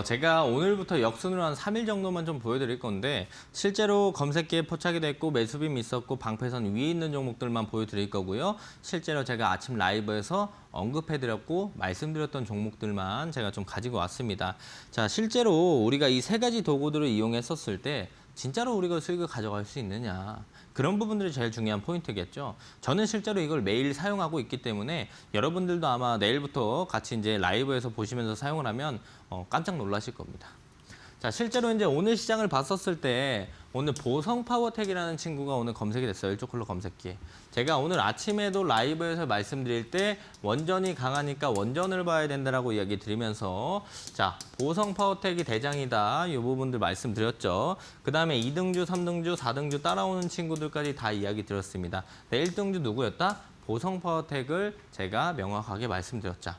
제가 오늘부터 역순으로 한 3일 정도만 좀 보여드릴 건데 실제로 검색기에 포착이 됐고 매수빔이 있었고 방패선 위에 있는 종목들만 보여드릴 거고요. 실제로 제가 아침 라이브에서 언급해드렸고 말씀드렸던 종목들만 제가 좀 가지고 왔습니다. 자, 실제로 우리가 이 세 가지 도구들을 이용했었을 때 진짜로 우리가 수익을 가져갈 수 있느냐. 그런 부분들이 제일 중요한 포인트겠죠. 저는 실제로 이걸 매일 사용하고 있기 때문에 여러분들도 아마 내일부터 같이 이제 라이브에서 보시면서 사용을 하면 깜짝 놀라실 겁니다. 자, 실제로 이제 오늘 시장을 봤었을 때 오늘 보성 파워텍이라는 친구가 오늘 검색이 됐어요. 일조클로 검색기에. 제가 오늘 아침에도 라이브에서 말씀드릴 때 원전이 강하니까 원전을 봐야 된다라고 이야기 드리면서 자, 보성 파워텍이 대장이다. 이 부분들 말씀드렸죠. 그다음에 2등주, 3등주, 4등주 따라오는 친구들까지 다 이야기 드렸습니다. 네, 1등주 누구였다? 보성 파워텍을 제가 명확하게 말씀드렸죠.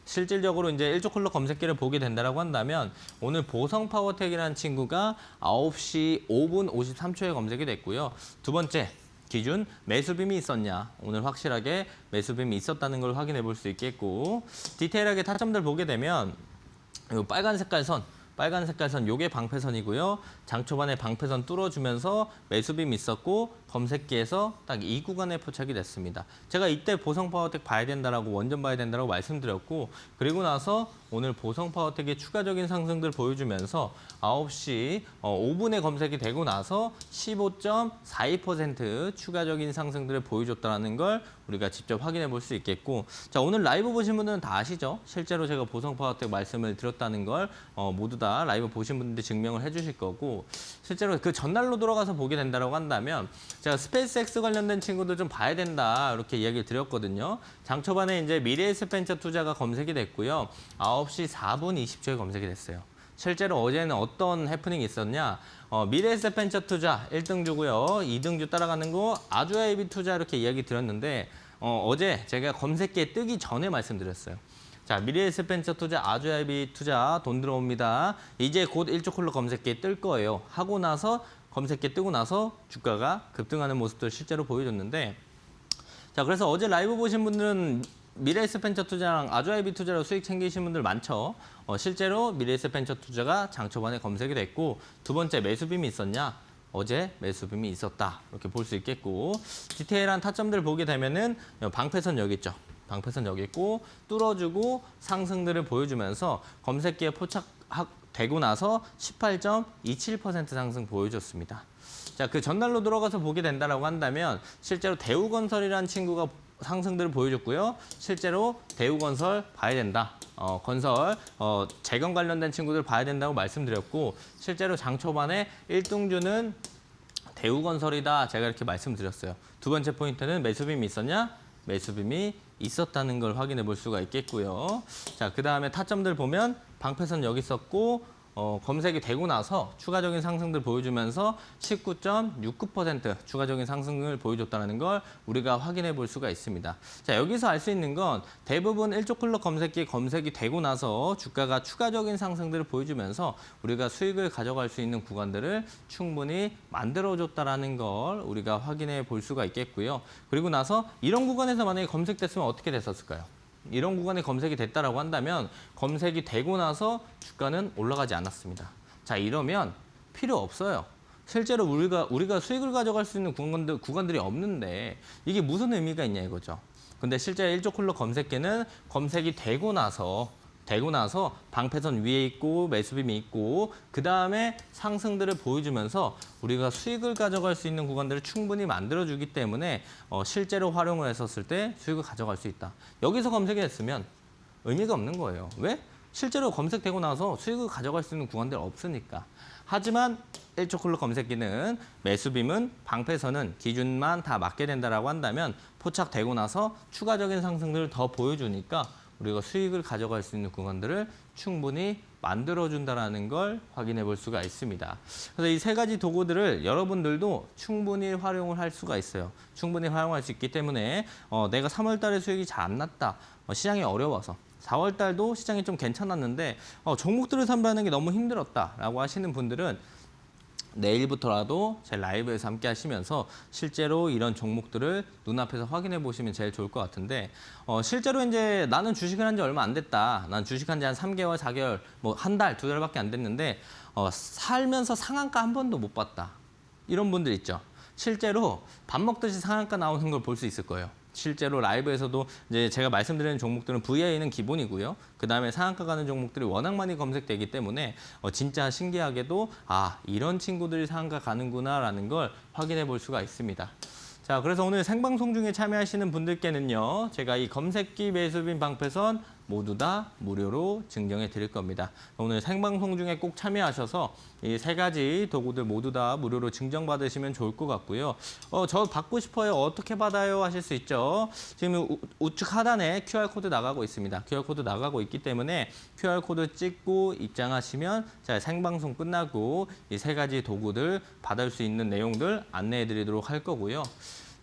실질적으로 이제 1조 컬러 검색기를 보게 된다라고 한다면 오늘 보성 파워텍이라는 친구가 9시 5분 53초에 검색이 됐고요. 두 번째 기준 매수빔이 있었냐. 오늘 확실하게 매수빔이 있었다는 걸 확인해 볼 수 있겠고 디테일하게 타점들 보게 되면 이 빨간 색깔 선 요게 방패선이고요. 장 초반에 방패선 뚫어주면서 매수빔 있었고 검색기에서 딱 이 구간에 포착이 됐습니다. 제가 이때 보성 파워텍 봐야 된다라고 원전 봐야 된다라고 말씀드렸고 그리고 나서 오늘 보성 파워텍의 추가적인 상승들 보여주면서 9시 5분에 검색이 되고 나서 15.42% 추가적인 상승들을 보여줬다는 걸 우리가 직접 확인해 볼 수 있겠고 자 오늘 라이브 보신 분들은 다 아시죠? 실제로 제가 보성 파워텍 말씀을 드렸다는 걸 모두 다 라이브 보신 분들이 증명을 해주실 거고 실제로 그 전날로 돌아가서 보게 된다고 한다면 제가 스페이스X 관련된 친구들 좀 봐야 된다 이렇게 이야기를 드렸거든요. 장 초반에 이제 미래에셋벤처 투자가 검색이 됐고요. 9시 4분 20초에 검색이 됐어요. 실제로 어제는 어떤 해프닝이 있었냐? 미래에셋벤처 투자 1등주고요. 2등주 따라가는 거 아주아이비 투자 이렇게 이야기 드렸는데 어제 제가 검색기에 뜨기 전에 말씀드렸어요. 자, 미래에셋벤처 투자, 아주아이비 투자 돈 들어옵니다. 이제 곧 1조 콜로 검색기에 뜰 거예요. 하고 나서 검색기에 뜨고 나서 주가가 급등하는 모습들 실제로 보여줬는데 자, 그래서 어제 라이브 보신 분들은 미래에셋벤처 투자랑 아주아이비 투자로 수익 챙기신 분들 많죠. 실제로 미래에셋벤처 투자가 장 초반에 검색이 됐고 두 번째 매수빔이 있었냐? 어제 매수빔이 있었다. 이렇게 볼 수 있겠고 디테일한 타점들 보게 되면은 방패선 여기 있죠. 방패선 여기 있고 뚫어주고 상승들을 보여주면서 검색기에 포착되고 나서 18.27% 상승 보여줬습니다. 자, 그 전날로 들어가서 보게 된다라고 한다면 실제로 대우건설이라는 친구가 상승들을 보여줬고요. 실제로 대우건설 봐야 된다. 건설, 재건 관련된 친구들 봐야 된다고 말씀드렸고 실제로 장 초반에 1등주는 대우건설이다. 제가 이렇게 말씀드렸어요. 두 번째 포인트는 매수빔이 있었냐? 매수빔이 있었다는 걸 확인해 볼 수가 있겠고요. 자, 그 다음에 타점들 보면 방패선 여기 있었고 검색이 되고 나서 추가적인 상승들 보여주면서 19.69% 추가적인 상승을 보여줬다는 걸 우리가 확인해 볼 수가 있습니다. 자, 여기서 알 수 있는 건 대부분 1조 클럽 검색기 검색이 되고 나서 주가가 추가적인 상승들을 보여주면서 우리가 수익을 가져갈 수 있는 구간들을 충분히 만들어줬다는 걸 우리가 확인해 볼 수가 있겠고요. 그리고 나서 이런 구간에서 만약에 검색됐으면 어떻게 됐었을까요? 이런 구간에 검색이 됐다라고 한다면 검색이 되고 나서 주가는 올라가지 않았습니다. 자, 이러면 필요 없어요. 실제로 우리가 수익을 가져갈 수 있는 구간들이 없는데 이게 무슨 의미가 있냐 이거죠. 근데 실제 1조 콜로 검색기는 검색이 되고 나서 방패선 위에 있고 매수빔이 있고 그 다음에 상승들을 보여주면서 우리가 수익을 가져갈 수 있는 구간들을 충분히 만들어주기 때문에 실제로 활용을 했었을 때 수익을 가져갈 수 있다. 여기서 검색이 됐으면 의미가 없는 거예요. 왜? 실제로 검색되고 나서 수익을 가져갈 수 있는 구간들이 없으니까. 하지만 1조 콜로 검색기는 매수빔은 방패선은 기준만 다 맞게 된다라고 한다면 포착되고 나서 추가적인 상승들을 더 보여주니까 우리가 수익을 가져갈 수 있는 구간들을 충분히 만들어준다는 걸 확인해 볼 수가 있습니다. 그래서 이 세 가지 도구들을 여러분들도 충분히 활용을 할 수가 있어요. 충분히 활용할 수 있기 때문에 내가 3월 달에 수익이 잘 안 났다. 시장이 어려워서. 4월 달도 시장이 좀 괜찮았는데 종목들을 선별하는 게 너무 힘들었다라고 하시는 분들은 내일부터라도 제 라이브에서 함께 하시면서 실제로 이런 종목들을 눈앞에서 확인해 보시면 제일 좋을 것 같은데 실제로 이제 나는 주식을 한 지 얼마 안 됐다. 난 주식한 지 한 3개월, 4개월, 뭐 한 달, 두 달밖에 안 됐는데 살면서 상한가 한 번도 못 봤다. 이런 분들 있죠. 실제로 밥 먹듯이 상한가 나오는 걸 볼 수 있을 거예요. 실제로 라이브에서도 이제 제가 말씀드리는 종목들은 VI는 기본이고요. 그 다음에 상한가 가는 종목들이 워낙 많이 검색되기 때문에 진짜 신기하게도 이런 친구들이 상한가 가는구나라는 걸 확인해 볼 수가 있습니다. 자, 그래서 오늘 생방송 중에 참여하시는 분들께는요, 제가 이 검색기 매수빔 방패선 모두 다 무료로 증정해 드릴 겁니다. 오늘 생방송 중에 꼭 참여하셔서 이 세 가지 도구들 모두 다 무료로 증정받으시면 좋을 것 같고요. 저 받고 싶어요. 어떻게 받아요? 하실 수 있죠. 지금 우측 하단에 QR코드 나가고 있습니다. QR코드 나가고 있기 때문에 QR코드 찍고 입장하시면 자, 생방송 끝나고 이 세 가지 도구들 받을 수 있는 내용들 안내해 드리도록 할 거고요.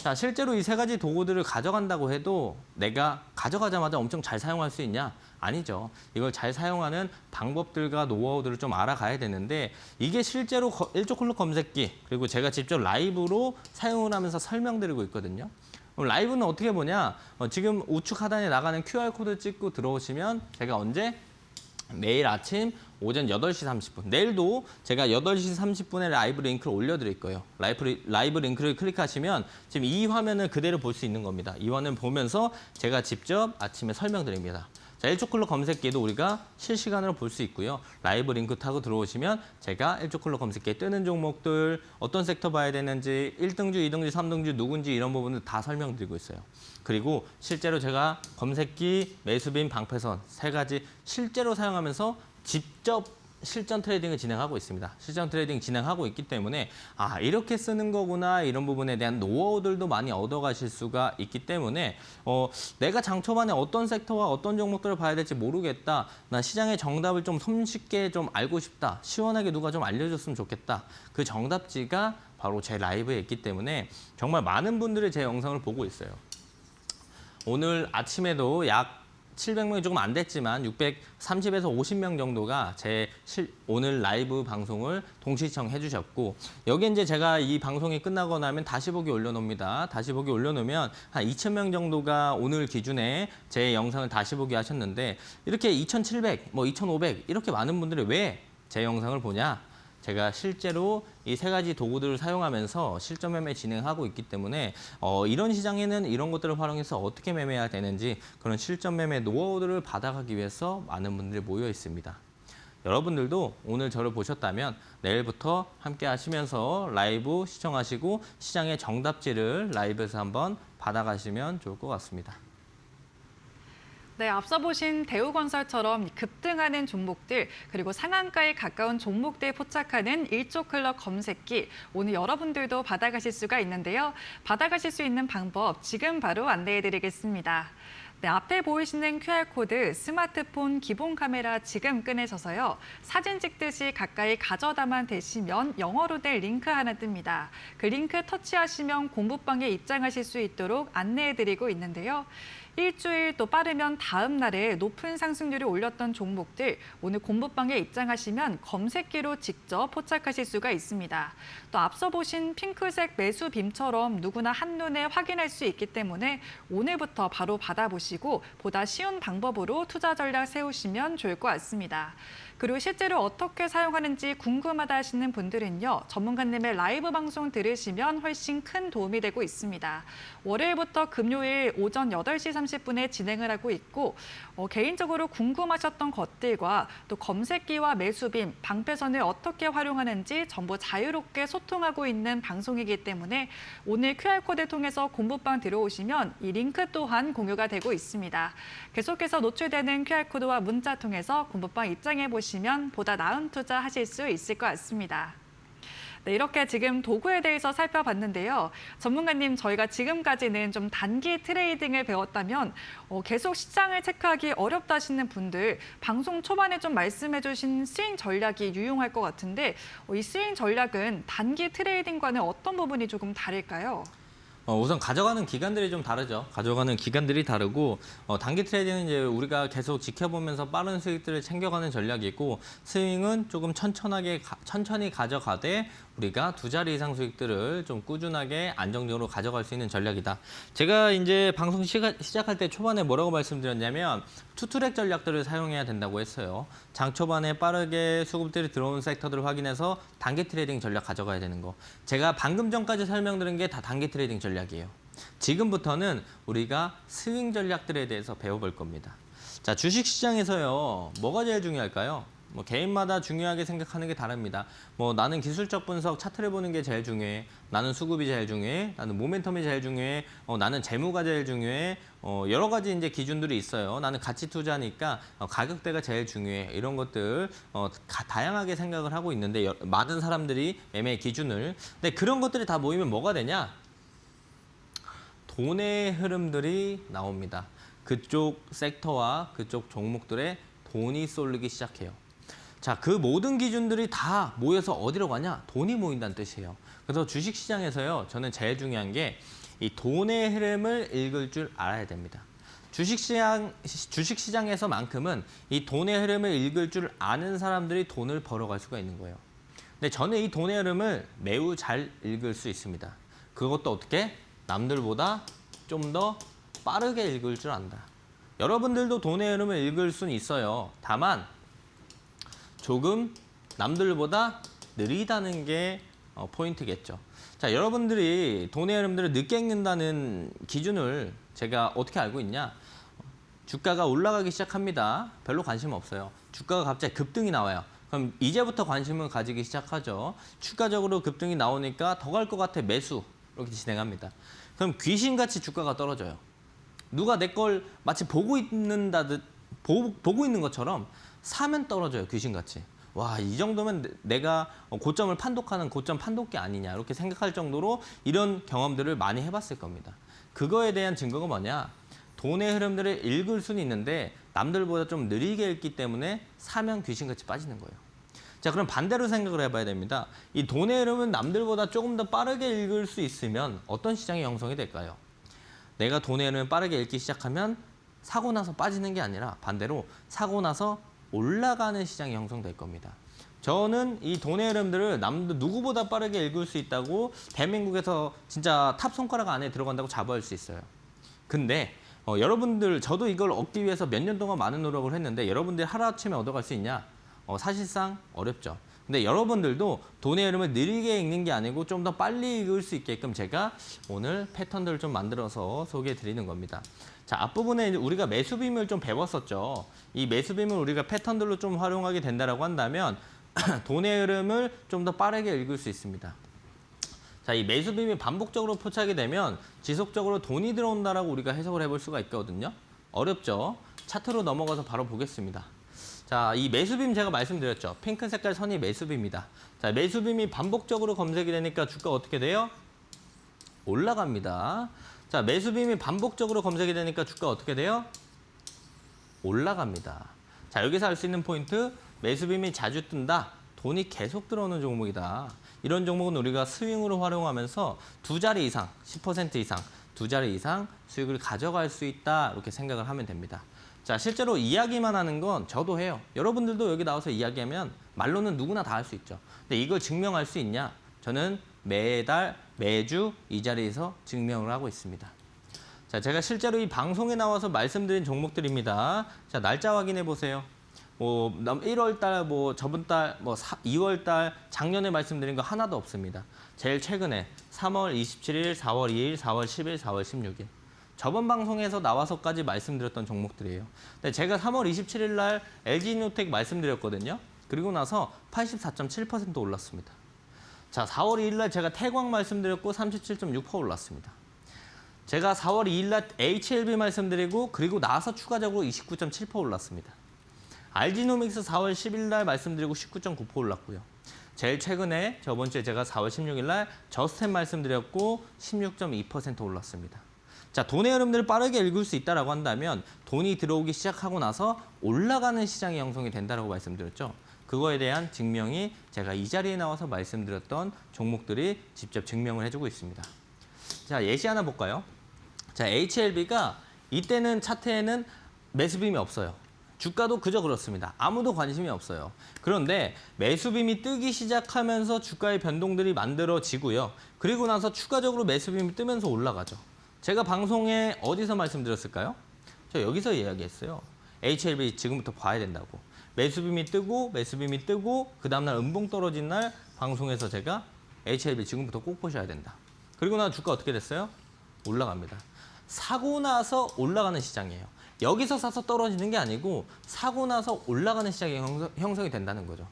자, 실제로 이 세 가지 도구들을 가져간다고 해도 내가 가져가자마자 엄청 잘 사용할 수 있냐? 아니죠. 이걸 잘 사용하는 방법들과 노하우들을 좀 알아가야 되는데 이게 실제로 일조클럭 검색기 그리고 제가 직접 라이브로 사용을 하면서 설명드리고 있거든요. 그럼 라이브는 어떻게 보냐? 지금 우측 하단에 나가는 QR코드 찍고 들어오시면 제가 언제? 매일 아침 오전 8시 30분. 내일도 제가 8시 30분에 라이브 링크를 올려드릴 거예요. 라이브 링크를 클릭하시면 지금 이 화면을 그대로 볼 수 있는 겁니다. 이 화면을 보면서 제가 직접 아침에 설명드립니다. 자, 일조클럭 검색기도 우리가 실시간으로 볼 수 있고요. 라이브 링크 타고 들어오시면 제가 일조클럭 검색기에 뜨는 종목들, 어떤 섹터 봐야 되는지, 1등주, 2등주, 3등주 누군지 이런 부분을 다 설명드리고 있어요. 그리고 실제로 제가 검색기, 매수빈, 방패선 세 가지 실제로 사용하면서 직접 실전 트레이딩을 진행하고 있습니다. 실전 트레이딩 진행하고 있기 때문에 아, 이렇게 쓰는 거구나 이런 부분에 대한 노하우들도 많이 얻어가실 수가 있기 때문에 내가 장 초반에 어떤 섹터와 어떤 종목들을 봐야 될지 모르겠다. 나 시장의 정답을 좀 손쉽게 좀 알고 싶다. 시원하게 누가 좀 알려줬으면 좋겠다. 그 정답지가 바로 제 라이브에 있기 때문에 정말 많은 분들이 제 영상을 보고 있어요. 오늘 아침에도 약 700명이 조금 안 됐지만 630에서 50명 정도가 제 오늘 라이브 방송을 동시 시청해 주셨고 여기 이제 제가 이 방송이 끝나고 나면 다시 보기 올려놓습니다. 다시 보기 올려놓으면 한 2,000명 정도가 오늘 기준에 제 영상을 다시 보기 하셨는데 이렇게 2,700, 뭐 2,500 이렇게 많은 분들이 왜 제 영상을 보냐? 제가 실제로 이 세 가지 도구들을 사용하면서 실전 매매 진행하고 있기 때문에 이런 시장에는 이런 것들을 활용해서 어떻게 매매해야 되는지 그런 실전 매매 노하우들을 받아가기 위해서 많은 분들이 모여 있습니다. 여러분들도 오늘 저를 보셨다면 내일부터 함께 하시면서 라이브 시청하시고 시장의 정답지를 라이브에서 한번 받아가시면 좋을 것 같습니다. 네, 앞서 보신 대우건설처럼 급등하는 종목들 그리고 상한가에 가까운 종목대에 포착하는 일조클럭 검색기 오늘 여러분들도 받아가실 수가 있는데요. 받아가실 수 있는 방법 지금 바로 안내해드리겠습니다. 네, 앞에 보이시는 QR코드 스마트폰 기본 카메라 지금 꺼내셔서요. 사진 찍듯이 가까이 가져다만 대시면 영어로 된 링크 하나 뜹니다. 그 링크 터치하시면 공부방에 입장하실 수 있도록 안내해드리고 있는데요. 일주일 또 빠르면 다음 날에 높은 상승률을 올렸던 종목들 오늘 공부방에 입장하시면 검색기로 직접 포착하실 수가 있습니다. 또 앞서 보신 핑크색 매수빔처럼 누구나 한눈에 확인할 수 있기 때문에 오늘부터 바로 받아보시고 보다 쉬운 방법으로 투자 전략 세우시면 좋을 것 같습니다. 그리고 실제로 어떻게 사용하는지 궁금하다 하시는 분들은요. 전문가님의 라이브 방송 들으시면 훨씬 큰 도움이 되고 있습니다. 월요일부터 금요일 오전 8시 30분에 진행을 하고 있고 개인적으로 궁금하셨던 것들과 또 검색기와 매수빔, 방패선을 어떻게 활용하는지 전부 자유롭게 소통하고 있는 방송이기 때문에 오늘 QR코드 통해서 공부방 들어오시면 이 링크 또한 공유가 되고 있습니다. 계속해서 노출되는 QR코드와 문자 통해서 공부방 입장해 보시면 보다 나은 투자 하실 수 있을 것 같습니다. 네, 이렇게 지금 도구에 대해서 살펴봤는데요. 전문가님, 저희가 지금까지는 좀 단기 트레이딩을 배웠다면 계속 시장을 체크하기 어렵다 하시는 분들 방송 초반에 좀 말씀해 주신 스윙 전략이 유용할 것 같은데 이 스윙 전략은 단기 트레이딩과는 어떤 부분이 조금 다를까요? 우선 가져가는 기간들이 좀 다르죠. 가져가는 기간들이 다르고 단기 트레이딩은 이제 우리가 계속 지켜보면서 빠른 수익들을 챙겨가는 전략이 있고 스윙은 조금 천천히 가져가되 우리가 두 자리 이상 수익들을 좀 꾸준하게 안정적으로 가져갈 수 있는 전략이다. 제가 이제 방송 시작할 때 초반에 뭐라고 말씀드렸냐면 투트랙 전략들을 사용해야 된다고 했어요. 장 초반에 빠르게 수급들이 들어오는 섹터들을 확인해서 단기 트레이딩 전략 가져가야 되는 거. 제가 방금 전까지 설명드린 게 다 단기 트레이딩 전략이에요. 지금부터는 우리가 스윙 전략들에 대해서 배워볼 겁니다. 자, 주식시장에서요. 뭐가 제일 중요할까요? 개인마다 중요하게 생각하는 게 다릅니다. 나는 기술적 분석, 차트를 보는 게 제일 중요해. 나는 수급이 제일 중요해. 나는 모멘텀이 제일 중요해. 나는 재무가 제일 중요해. 여러 가지 이제 기준들이 있어요. 나는 가치 투자니까 가격대가 제일 중요해. 이런 것들 다양하게 생각을 하고 있는데 많은 사람들이 매매 기준을. 근데 그런 것들이 다 모이면 뭐가 되냐? 돈의 흐름들이 나옵니다. 그쪽 섹터와 그쪽 종목들에 돈이 쏠리기 시작해요. 자, 그 모든 기준들이 다 모여서 어디로 가냐? 돈이 모인다는 뜻이에요. 그래서 주식시장에서요, 저는 제일 중요한 게 이 돈의 흐름을 읽을 줄 알아야 됩니다. 주식시장에서만큼은 이 돈의 흐름을 읽을 줄 아는 사람들이 돈을 벌어갈 수가 있는 거예요. 근데 저는 이 돈의 흐름을 매우 잘 읽을 수 있습니다. 그것도 어떻게? 남들보다 좀 더 빠르게 읽을 줄 안다. 여러분들도 돈의 흐름을 읽을 수는 있어요. 다만 조금 남들보다 느리다는 게 포인트겠죠. 자, 여러분들이 돈의 흐름들을 늦게 읽는다는 기준을 제가 어떻게 알고 있냐? 주가가 올라가기 시작합니다. 별로 관심 없어요. 주가가 갑자기 급등이 나와요. 그럼 이제부터 관심을 가지기 시작하죠. 추가적으로 급등이 나오니까 더 갈 것 같아 매수 이렇게 진행합니다. 그럼 귀신같이 주가가 떨어져요. 누가 내 걸 마치 보고 있는 것처럼 사면 떨어져요. 귀신같이. 와, 이 정도면 내가 고점을 판독하는 고점 판독기 아니냐 이렇게 생각할 정도로 이런 경험들을 많이 해봤을 겁니다. 그거에 대한 증거가 뭐냐? 돈의 흐름들을 읽을 수는 있는데 남들보다 좀 느리게 읽기 때문에 사면 귀신같이 빠지는 거예요. 자, 그럼 반대로 생각을 해봐야 됩니다. 이 돈의 흐름은 남들보다 조금 더 빠르게 읽을 수 있으면 어떤 시장이 형성이 될까요? 내가 돈의 흐름을 빠르게 읽기 시작하면 사고 나서 빠지는 게 아니라 반대로 사고 나서 올라가는 시장이 형성될 겁니다. 저는 이 돈의 흐름들을 남들 누구보다 빠르게 읽을 수 있다고 대한민국에서 진짜 탑 손가락 안에 들어간다고 자부할 수 있어요. 근데 여러분들, 저도 이걸 얻기 위해서 몇 년 동안 많은 노력을 했는데 여러분들이 하루아침에 얻어갈 수 있냐? 사실상 어렵죠. 근데 여러분들도 돈의 흐름을 느리게 읽는 게 아니고 좀 더 빨리 읽을 수 있게끔 제가 오늘 패턴들을 좀 만들어서 소개해 드리는 겁니다. 자, 앞부분에 이제 우리가 매수빔을 좀 배웠었죠. 이 매수빔을 우리가 패턴들로 좀 활용하게 된다라고 한다면 돈의 흐름을 좀 더 빠르게 읽을 수 있습니다. 자, 이 매수빔이 반복적으로 포착이 되면 지속적으로 돈이 들어온다라고 우리가 해석을 해볼 수가 있거든요. 어렵죠? 차트로 넘어가서 바로 보겠습니다. 자, 이 매수빔 제가 말씀드렸죠. 핑크 색깔 선이 매수빔이다. 자, 매수빔이 반복적으로 검색이 되니까 주가 어떻게 돼요? 올라갑니다. 자, 매수빔이 반복적으로 검색이 되니까 주가 어떻게 돼요? 올라갑니다. 자, 여기서 알 수 있는 포인트, 매수빔이 자주 뜬다. 돈이 계속 들어오는 종목이다. 이런 종목은 우리가 스윙으로 활용하면서 두 자리 이상, 10% 이상, 두 자리 이상 수익을 가져갈 수 있다. 이렇게 생각을 하면 됩니다. 자, 실제로 이야기만 하는 건 저도 해요. 여러분들도 여기 나와서 이야기하면 말로는 누구나 다 할 수 있죠. 근데 이걸 증명할 수 있냐? 저는 매달, 매주 이 자리에서 증명을 하고 있습니다. 자, 제가 실제로 이 방송에 나와서 말씀드린 종목들입니다. 자, 날짜 확인해 보세요. 1월 달, 저번 달, 2월 달, 작년에 말씀드린 거 하나도 없습니다. 제일 최근에 3월 27일, 4월 2일, 4월 10일, 4월 16일. 저번 방송에서 나와서까지 말씀드렸던 종목들이에요. 근데 제가 3월 27일 날 LG이노텍 말씀드렸거든요. 그리고 나서 84.7% 올랐습니다. 자, 4월 2일 날 제가 태광 말씀드렸고 37.6% 올랐습니다. 제가 4월 2일 날 HLB 말씀드리고 그리고 나서 추가적으로 29.7% 올랐습니다. 알지노믹스 4월 10일 날 말씀드리고 19.9% 올랐고요. 제일 최근에 저번 주에 제가 4월 16일 날 저스템 말씀드렸고 16.2% 올랐습니다. 자, 돈의 흐름들을 빠르게 읽을 수 있다라고 한다면 돈이 들어오기 시작하고 나서 올라가는 시장이 형성이 된다라고 말씀드렸죠. 그거에 대한 증명이 제가 이 자리에 나와서 말씀드렸던 종목들이 직접 증명을 해주고 있습니다. 자, 예시 하나 볼까요? 자, HLB가 이때는 차트에는 매수빔이 없어요. 주가도 그저 그렇습니다. 아무도 관심이 없어요. 그런데 매수빔이 뜨기 시작하면서 주가의 변동들이 만들어지고요. 그리고 나서 추가적으로 매수빔이 뜨면서 올라가죠. 제가 방송에 어디서 말씀드렸을까요? 저 여기서 이야기했어요. HLB 지금부터 봐야 된다고. 매수빔이 뜨고 그 다음날 음봉 떨어진 날 방송에서 제가 HLB 지금부터 꼭 보셔야 된다. 그리고 나서 주가 어떻게 됐어요? 올라갑니다. 사고 나서 올라가는 시장이에요. 여기서 사서 떨어지는 게 아니고 사고 나서 올라가는 시장이 형성이 된다는 거죠.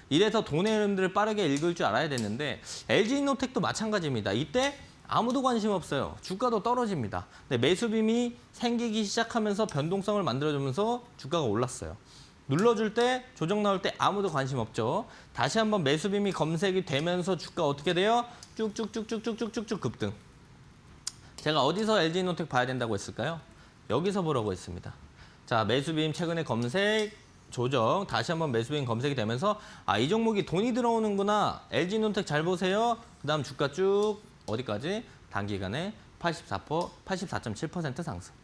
이래서 돈의 흐름들을 빠르게 읽을 줄 알아야 되는데 LG이노텍도 마찬가지입니다. 이때 아무도 관심 없어요. 주가도 떨어집니다. 근데 매수빔이 생기기 시작하면서 변동성을 만들어주면서 주가가 올랐어요. 눌러줄 때, 조정 나올 때 아무도 관심 없죠. 다시 한번 매수빔이 검색이 되면서 주가 어떻게 돼요? 쭉쭉쭉쭉쭉쭉쭉 급등. 제가 어디서 LG이노텍 봐야 된다고 했을까요? 여기서 보라고 했습니다. 자, 매수빔 최근에 검색, 조정, 다시 한번 매수빔 검색이 되면서 이 종목이 돈이 들어오는구나. LG이노텍 잘 보세요. 그 다음 주가 쭉 어디까지? 단기간에 84.7% 상승.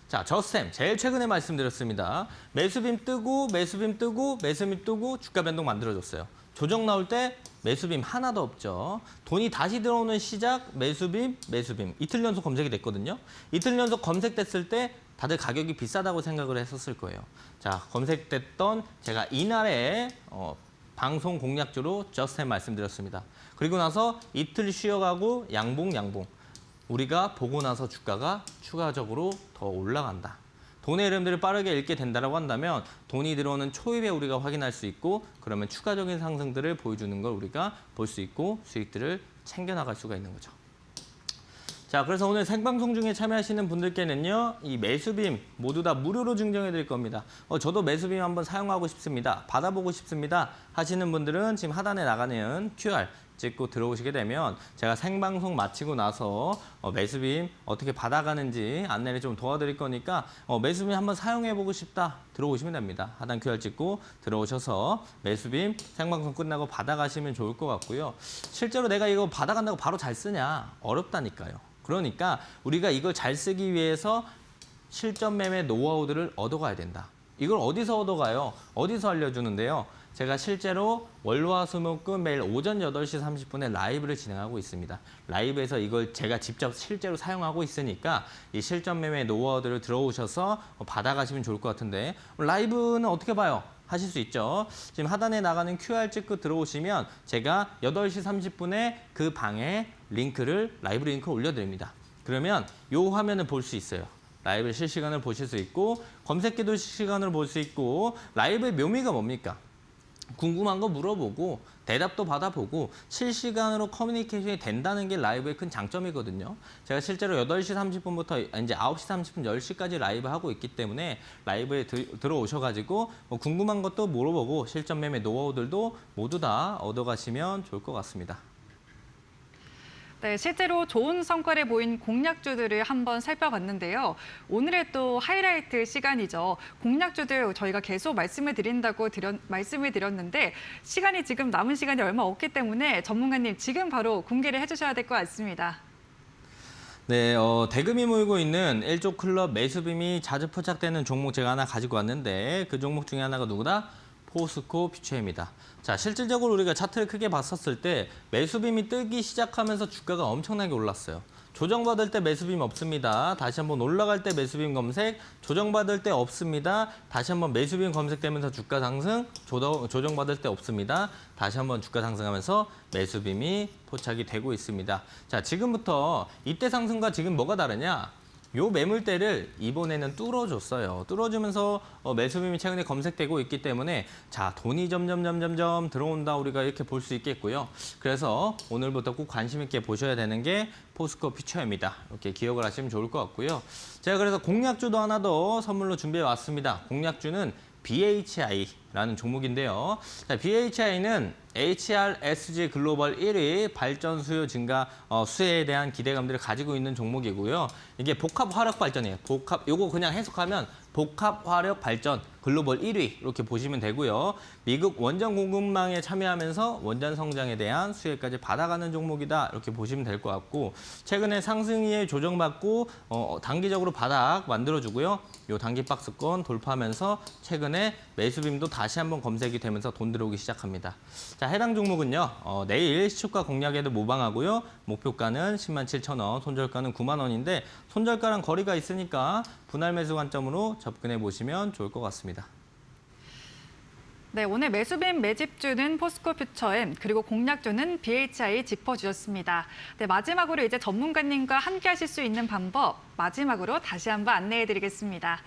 자, 저스템 제일 최근에 말씀드렸습니다. 매수빔 뜨고 매수빔 뜨고 매수빔 뜨고 주가 변동 만들어줬어요. 조정 나올 때 매수빔 하나도 없죠. 돈이 다시 들어오는 시작 매수빔 매수빔 이틀 연속 검색이 됐거든요. 이틀 연속 검색됐을 때 다들 가격이 비싸다고 생각을 했었을 거예요. 자, 검색됐던 제가 이날에 방송 공략주로 저스템 말씀드렸습니다. 그리고 나서 이틀 쉬어가고 양봉 우리가 보고 나서 주가가 추가적으로 더 올라간다. 돈의 흐름들을 빠르게 읽게 된다고 한다면 돈이 들어오는 초입에 우리가 확인할 수 있고 그러면 추가적인 상승들을 보여주는 걸 우리가 볼 수 있고 수익들을 챙겨나갈 수가 있는 거죠. 자, 그래서 오늘 생방송 중에 참여하시는 분들께는요, 이 매수빔 모두 다 무료로 증정해 드릴 겁니다. 저도 매수빔 한번 사용하고 싶습니다. 받아보고 싶습니다. 하시는 분들은 지금 하단에 나가는 QR 찍고 들어오시게 되면 제가 생방송 마치고 나서 매수빔 어떻게 받아가는지 안내를 좀 도와드릴 거니까 매수빔 한번 사용해보고 싶다 들어오시면 됩니다. 하단 QR 찍고 들어오셔서 매수빔 생방송 끝나고 받아가시면 좋을 것 같고요. 실제로 내가 이거 받아간다고 바로 잘 쓰냐? 어렵다니까요. 그러니까 우리가 이걸 잘 쓰기 위해서 실전 매매 노하우들을 얻어가야 된다. 이걸 어디서 얻어가요? 어디서 알려주는데요. 제가 실제로 월화수목금 매일 오전 8시 30분에 라이브를 진행하고 있습니다. 라이브에서 이걸 제가 직접 실제로 사용하고 있으니까 이 실전 매매 노하우들을 들어오셔서 받아가시면 좋을 것 같은데 라이브는 어떻게 봐요? 하실 수 있죠. 지금 하단에 나가는 QR 찍고 들어오시면 제가 8시 30분에 그 방에 라이브 링크를 올려드립니다. 그러면 이 화면을 볼 수 있어요. 라이브 실시간으로 보실 수 있고 검색기도 실시간으로 볼 수 있고 라이브의 묘미가 뭡니까? 궁금한 거 물어보고 대답도 받아보고 실시간으로 커뮤니케이션이 된다는 게 라이브의 큰 장점이거든요. 제가 실제로 8시 30분부터 이제 9시 30분, 10시까지 라이브 하고 있기 때문에 라이브에 들어오셔가지고 궁금한 것도 물어보고 실전 매매 노하우들도 모두 다 얻어가시면 좋을 것 같습니다. 네, 실제로 좋은 성과를 보인 공략주들을 한번 살펴봤는데요. 오늘의 또 하이라이트 시간이죠. 공략주들 저희가 계속 말씀을 드렸는데 시간이 지금 남은 시간이 얼마 없기 때문에 전문가님 지금 바로 공개를 해주셔야 될 것 같습니다. 네, 대금이 모이고 있는 1조 클럽 매수빔이 자주 포착되는 종목 제가 하나 가지고 왔는데 그 종목 중에 하나가 누구다? 포스코 퓨처입니다. 자, 실질적으로 우리가 차트를 크게 봤었을 때 매수빔이 뜨기 시작하면서 주가가 엄청나게 올랐어요. 조정받을 때 매수빔 없습니다. 다시 한번 올라갈 때 매수빔 검색, 조정받을 때 없습니다. 다시 한번 매수빔 검색되면서 주가 상승, 조정받을 때 없습니다. 다시 한번 주가 상승하면서 매수빔이 포착이 되고 있습니다. 자, 지금부터 이때 상승과 지금 뭐가 다르냐? 요 매물대를 이번에는 뚫어줬어요. 뚫어주면서 매수빔이 최근에 검색되고 있기 때문에 자, 돈이 점점 들어온다 우리가 이렇게 볼 수 있겠고요. 그래서 오늘부터 꼭 관심 있게 보셔야 되는 게 포스코 퓨처입니다. 이렇게 기억을 하시면 좋을 것 같고요. 제가 그래서 공략주도 하나 더 선물로 준비해 왔습니다. 공략주는 BHI라는 종목인데요. 자, BHI는 HRSG 글로벌 1위 발전 수요 증가 수혜에 대한 기대감들을 가지고 있는 종목이고요. 이게 복합 화력 발전이에요. 요거 그냥 해석하면 복합 화력 발전 글로벌 1위 이렇게 보시면 되고요. 미국 원전 공급망에 참여하면서 원전 성장에 대한 수혜까지 받아가는 종목이다 이렇게 보시면 될 것 같고 최근에 상승위에 조정받고 단기적으로 바닥 만들어주고요. 요 단기 박스권 돌파하면서 최근에 매수빔도 다시 한번 검색이 되면서 돈 들어오기 시작합니다. 자, 해당 종목은요. 내일 시초가 공략에도 모방하고요. 목표가는 107,000원, 손절가는 9만 원인데 손절가랑 거리가 있으니까 분할 매수 관점으로 접근해 보시면 좋을 것 같습니다. 네, 오늘 매수빔 매집주는 포스코 퓨처엠 그리고 공략주는 BHI 짚어주셨습니다. 네, 마지막으로 이제 전문가님과 함께 하실 수 있는 방법 마지막으로 다시 한번 안내해드리겠습니다.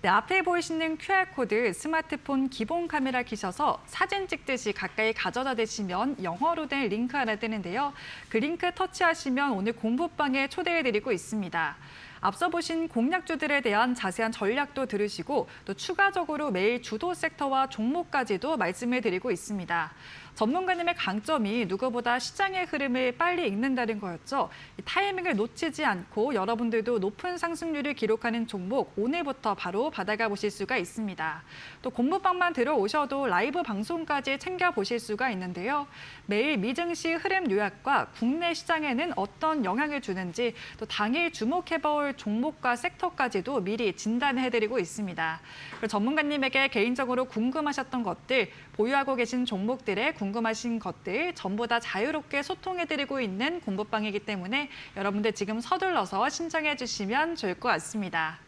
네, 앞에 보이시는 QR코드 스마트폰 기본 카메라 키셔서 사진 찍듯이 가까이 가져다 대시면 영어로 된 링크 하나 뜨는데요. 그 링크 터치하시면 오늘 공부방에 초대해드리고 있습니다. 앞서 보신 공략주들에 대한 자세한 전략도 들으시고 또 추가적으로 매일 주도 섹터와 종목까지도 말씀을 드리고 있습니다. 전문가님의 강점이 누구보다 시장의 흐름을 빨리 읽는다는 거였죠. 이 타이밍을 놓치지 않고 여러분들도 높은 상승률을 기록하는 종목 오늘부터 바로 받아가 보실 수가 있습니다. 또 공부방만 들어오셔도 라이브 방송까지 챙겨보실 수가 있는데요. 매일 미증시 흐름 요약과 국내 시장에는 어떤 영향을 주는지 또 당일 주목해볼 종목과 섹터까지도 미리 진단해드리고 있습니다. 그리고 전문가님에게 개인적으로 궁금하셨던 것들, 보유하고 계신 종목들의 궁금하신 것들 전부 다 자유롭게 소통해드리고 있는 공부방이기 때문에 여러분들 지금 서둘러서 신청해 주시면 좋을 것 같습니다.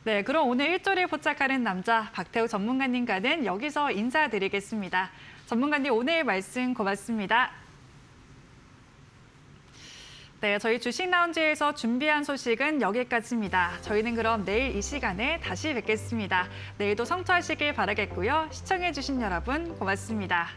네, 그럼 오늘 일조를 포착하는 남자 박태욱 전문가님과는 여기서 인사드리겠습니다. 전문가님 오늘 말씀 고맙습니다. 네, 저희 주식 라운지에서 준비한 소식은 여기까지입니다. 저희는 그럼 내일 이 시간에 다시 뵙겠습니다. 내일도 성투하시길 바라겠고요. 시청해주신 여러분 고맙습니다.